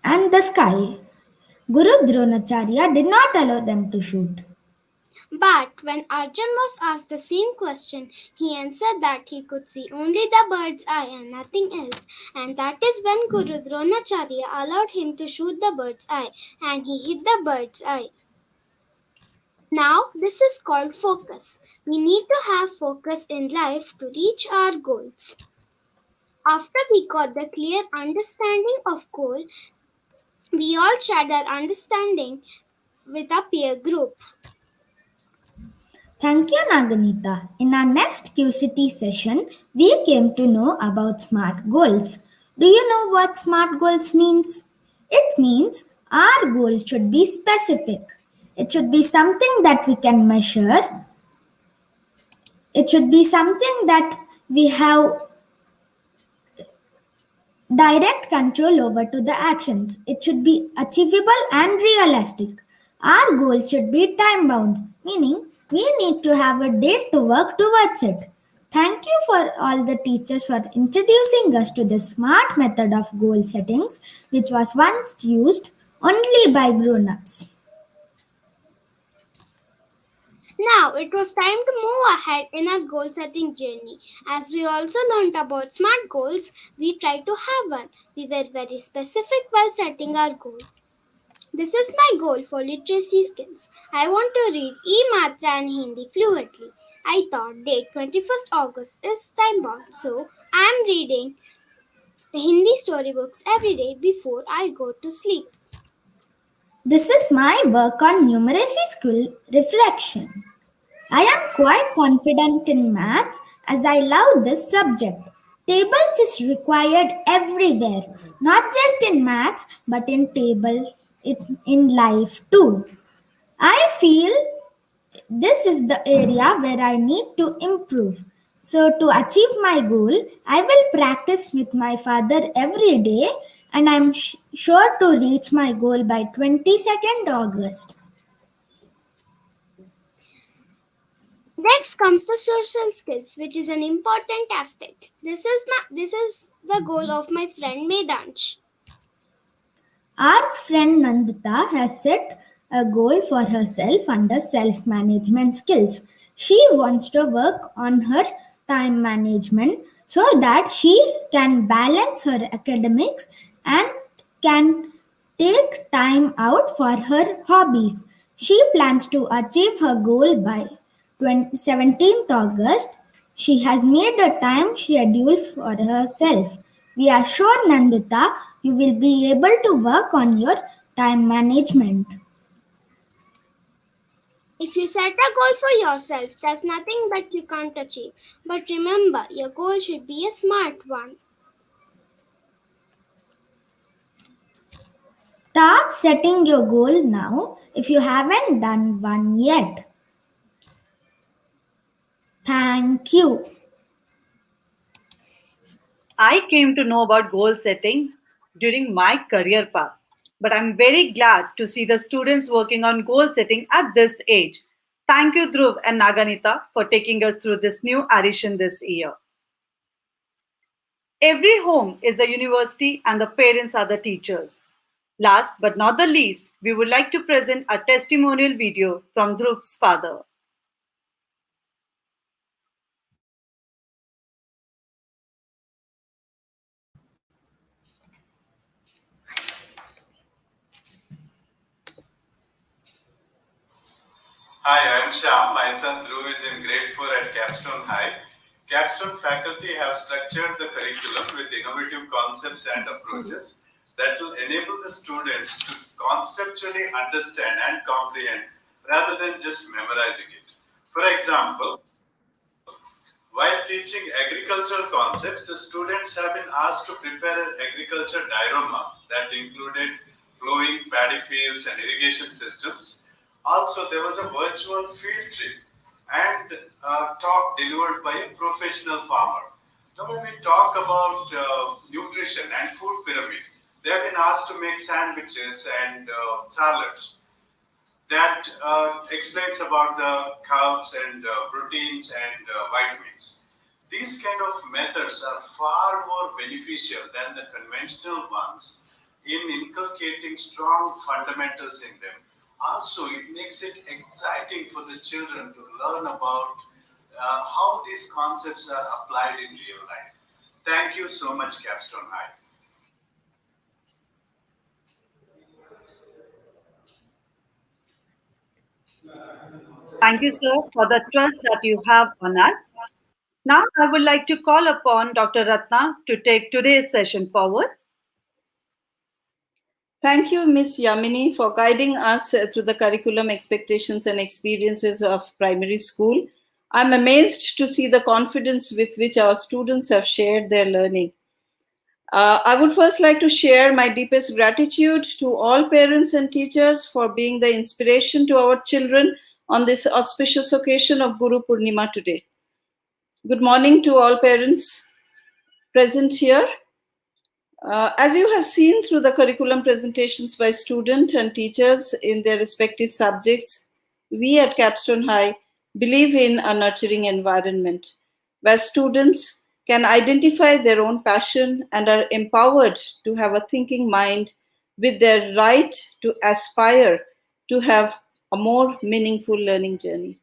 and the sky. Guru Dronacharya did not allow them to shoot. But when Arjun was asked the same question, he answered that he could see only the bird's eye and nothing else. And that is when Guru Dronacharya allowed him to shoot the bird's eye, and he hit the bird's eye. Now, this is called focus. We need to have focus in life to reach our goals. After we got the clear understanding of goal, we all shared our understanding with our peer group. Thank you, Naganita. In our next QCT session, we came to know about SMART goals. Do you know what SMART goals means? It means our goal should be specific. It should be something that we can measure. It should be something that we have direct control over to the actions. It should be achievable and realistic. Our goal should be time bound, meaning we need to have a date to work towards it. Thank you for all the teachers for introducing us to the SMART method of goal settings, which was once used only by grown-ups. Now it was time to move ahead in our goal setting journey. As we also learned about SMART goals, we tried to have one. We were very specific while setting our goal. This is my goal for literacy skills. I want to read E-Matra and Hindi fluently. I thought date 21st August is time bound, so I am reading Hindi storybooks every day before I go to sleep. This is my work on numeracy skill reflection. I am quite confident in maths as I love this subject. Tables is required everywhere, not just in maths but in life too. I feel this is the area where I need to improve. So, to achieve my goal, I will practice with my father every day and I'm sure to reach my goal by 22nd August. Next comes the social skills, which is an important aspect. This is the goal of my friend Medansh. Our friend Nandita has set a goal for herself under self management skills. She wants to work on her time management so that she can balance her academics and can take time out for her hobbies. She plans to achieve her goal by 17th August. She has made a time schedule for herself. We are sure, Nandita, you will be able to work on your time management. If you set a goal for yourself, there's nothing that you can't achieve. But remember, your goal should be a smart one. Start setting your goal now if you haven't done one yet. Thank you. I came to know about goal setting during my career path, but I'm very glad to see the students working on goal setting at this age. Thank you, Dhruv and Naganita, for taking us through this new addition this year. Every home is the university and the parents are the teachers. Last but not the least, we would like to present a testimonial video from Dhruv's father. Hi, I'm Shyam. My son Dhruv is in grade 4 at Capstone High. Capstone faculty have structured the curriculum with innovative concepts and approaches that will enable the students to conceptually understand and comprehend rather than just memorizing it. For example, while teaching agricultural concepts, the students have been asked to prepare an agriculture diorama that included plowing paddy fields and irrigation systems. Also, there was a virtual field trip and a talk delivered by a professional farmer. Now, when we talk about nutrition and food pyramid, they have been asked to make sandwiches and salads that explains about the carbs and proteins and vitamins. These kind of methods are far more beneficial than the conventional ones in inculcating strong fundamentals in them. Also, it makes it exciting for the children to learn about how these concepts are applied in real life. Thank you so much, Capstone High. Thank you, sir, for the trust that you have on us. Now, I would like to call upon Dr. Ratna to take today's session forward. Thank you, Ms. Yamini, for guiding us through the curriculum expectations and experiences of primary school. I'm amazed to see the confidence with which our students have shared their learning. I would first like to share my deepest gratitude to all parents and teachers for being the inspiration to our children on this auspicious occasion of Guru Purnima today. Good morning to all parents present here. As you have seen through the curriculum presentations by students and teachers in their respective subjects, we at Capstone High believe in a nurturing environment where students can identify their own passion and are empowered to have a thinking mind with their right to aspire to have a more meaningful learning journey.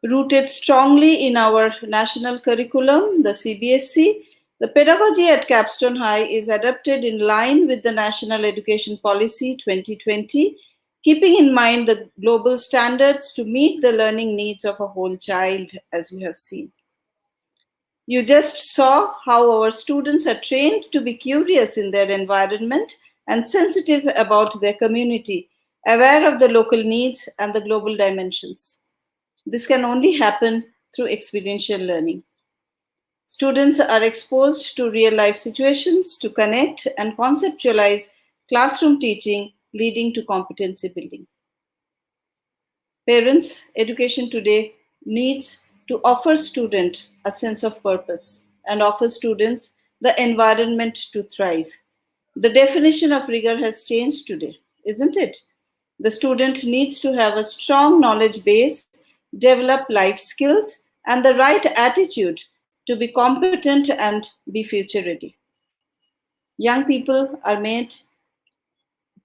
Rooted strongly in our national curriculum, the CBSE, the pedagogy at Capstone High is adapted in line with the National Education Policy 2020, keeping in mind the global standards to meet the learning needs of a whole child, as you have seen. You just saw how our students are trained to be curious in their environment and sensitive about their community, aware of the local needs and the global dimensions. This can only happen through experiential learning. Students are exposed to real life situations to connect and conceptualize classroom teaching, leading to competency building. Parents, education today needs to offer students a sense of purpose and offer students the environment to thrive. The definition of rigor has changed today, isn't it? The student needs to have a strong knowledge base, develop life skills, and the right attitude to be competent and be future ready. Young people are made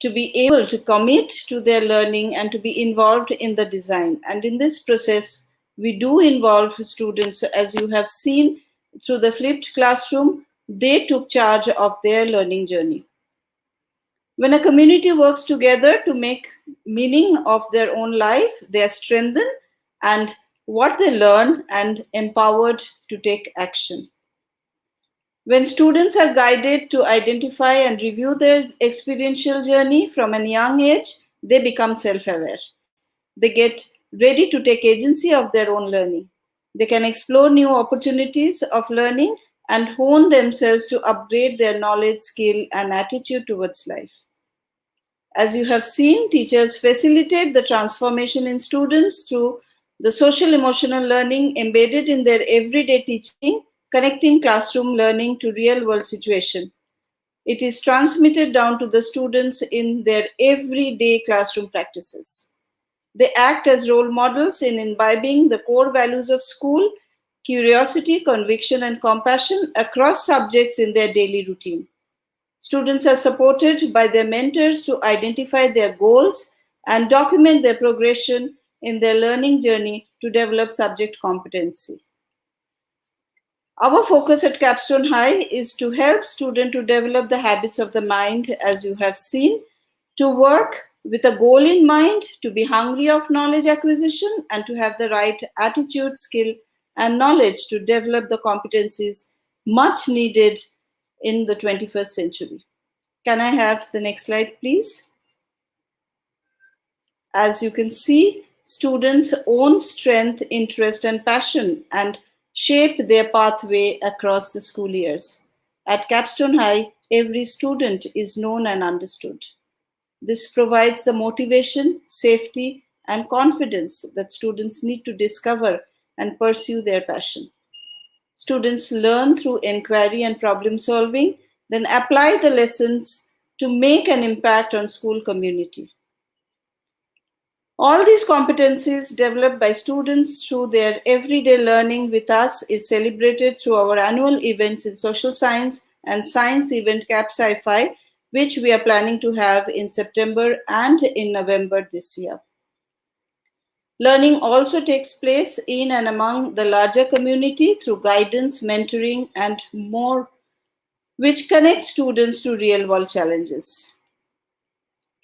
to be able to commit to their learning and to be involved in the design. And in this process, we do involve students, as you have seen through the flipped classroom, they took charge of their learning journey. When a community works together to make meaning of their own life, they are strengthened and what they learn and empowered to take action. When students are guided to identify and review their experiential journey from a young age, they become self-aware. They get ready to take agency of their own learning. They can explore new opportunities of learning and hone themselves to upgrade their knowledge, skill, and attitude towards life. As you have seen, teachers facilitate the transformation in students through the social emotional learning embedded in their everyday teaching, connecting classroom learning to real world situation. It is transmitted down to the students in their everyday classroom practices. They act as role models in imbibing the core values of school, curiosity, conviction, and compassion across subjects in their daily routine. Students are supported by their mentors to identify their goals and document their progression in their learning journey to develop subject competency. Our focus at Capstone High is to help students to develop the habits of the mind, as you have seen, to work with a goal in mind, to be hungry of knowledge acquisition, and to have the right attitude, skill, and knowledge to develop the competencies much needed in the 21st century. Can I have the next slide, please? As you can see, students' own strength, interest, and passion and shape their pathway across the school years. At Capstone High, every student is known and understood. This provides the motivation, safety, and confidence that students need to discover and pursue their passion. Students learn through inquiry and problem solving, then apply the lessons to make an impact on school community. All these competencies developed by students through their everyday learning with us is celebrated through our annual events in social science and science event Cap Sci-Fi, which we are planning to have in September and in November this year. Learning also takes place in and among the larger community through guidance, mentoring, and more, which connects students to real-world challenges.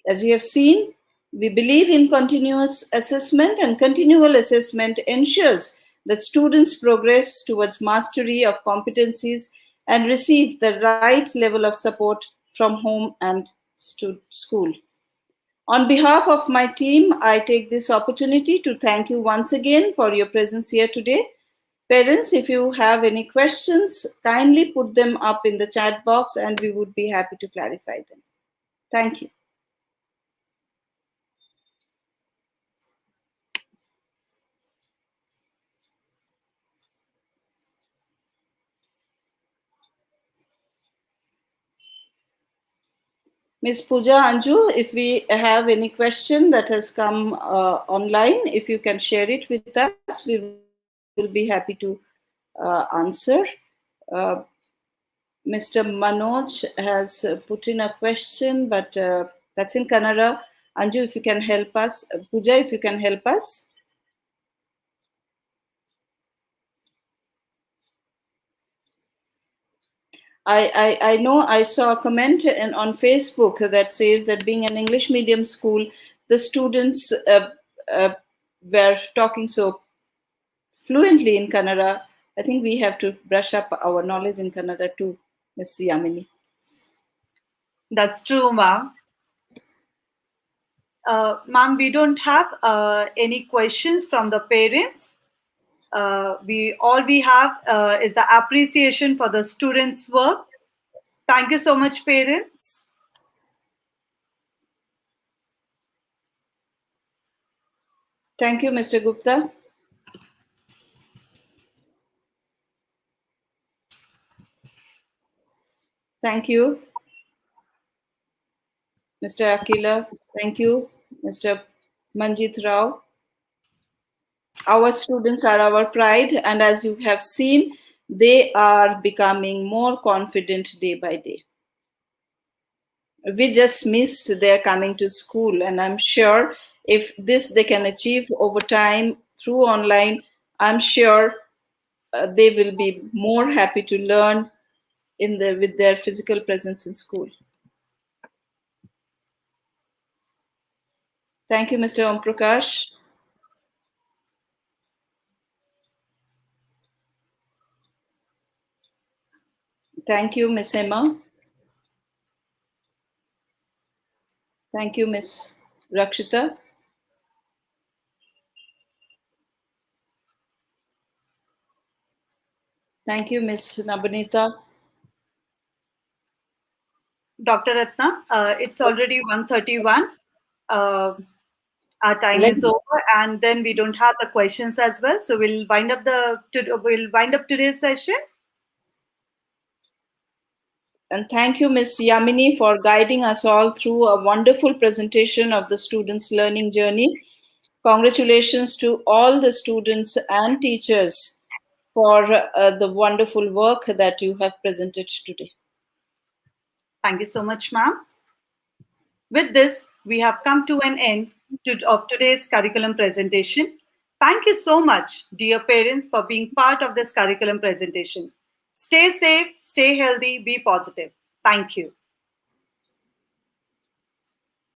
As you have seen, we believe in continuous assessment, and continual assessment ensures that students progress towards mastery of competencies and receive the right level of support from home and school. On behalf of my team, I take this opportunity to thank you once again for your presence here today. Parents, if you have any questions, kindly put them up in the chat box and we would be happy to clarify them. Thank you. Ms. Pooja Anju, if we have any question that has come online, if you can share it with us, we will be happy to answer. Mr. Manoj has put in a question, but that's in Kannada. Anju, if you can help us. Pooja, if you can help us. I know I saw a comment on Facebook that says that being an English medium school, the students were talking so fluently in Kannada. I think we have to brush up our knowledge in Kannada too, Ms. Yamini. That's true, ma'am. Ma'am, we don't have any questions from the parents. All we have is the appreciation for the students' work. Thank you so much, parents. Thank you, Mr. Gupta. Thank you, Mr. Akila. Thank you, Mr. Manjit Rao. Our students are our pride, and as you have seen, they are becoming more confident day by day. We just missed their coming to school, and I'm sure if this they can achieve over time through online, I'm sure they will be more happy to learn with their physical presence in school. Thank you, Mr. Om Prakash. Thank you, Ms. Emma. Thank you, Ms. Rakshita. Thank you, Ms. Nabanita. Dr. Ratna, it's already 1:31. Our time is over, and then we don't have the questions as well. So we'll wind up today's session. And thank you, Ms. Yamini, for guiding us all through a wonderful presentation of the students' learning journey. Congratulations to all the students and teachers for the wonderful work that you have presented today. Thank you so much, ma'am. With this, we have come to an end of today's curriculum presentation. Thank you so much, dear parents, for being part of this curriculum presentation. Stay safe, stay healthy, be positive. Thank you.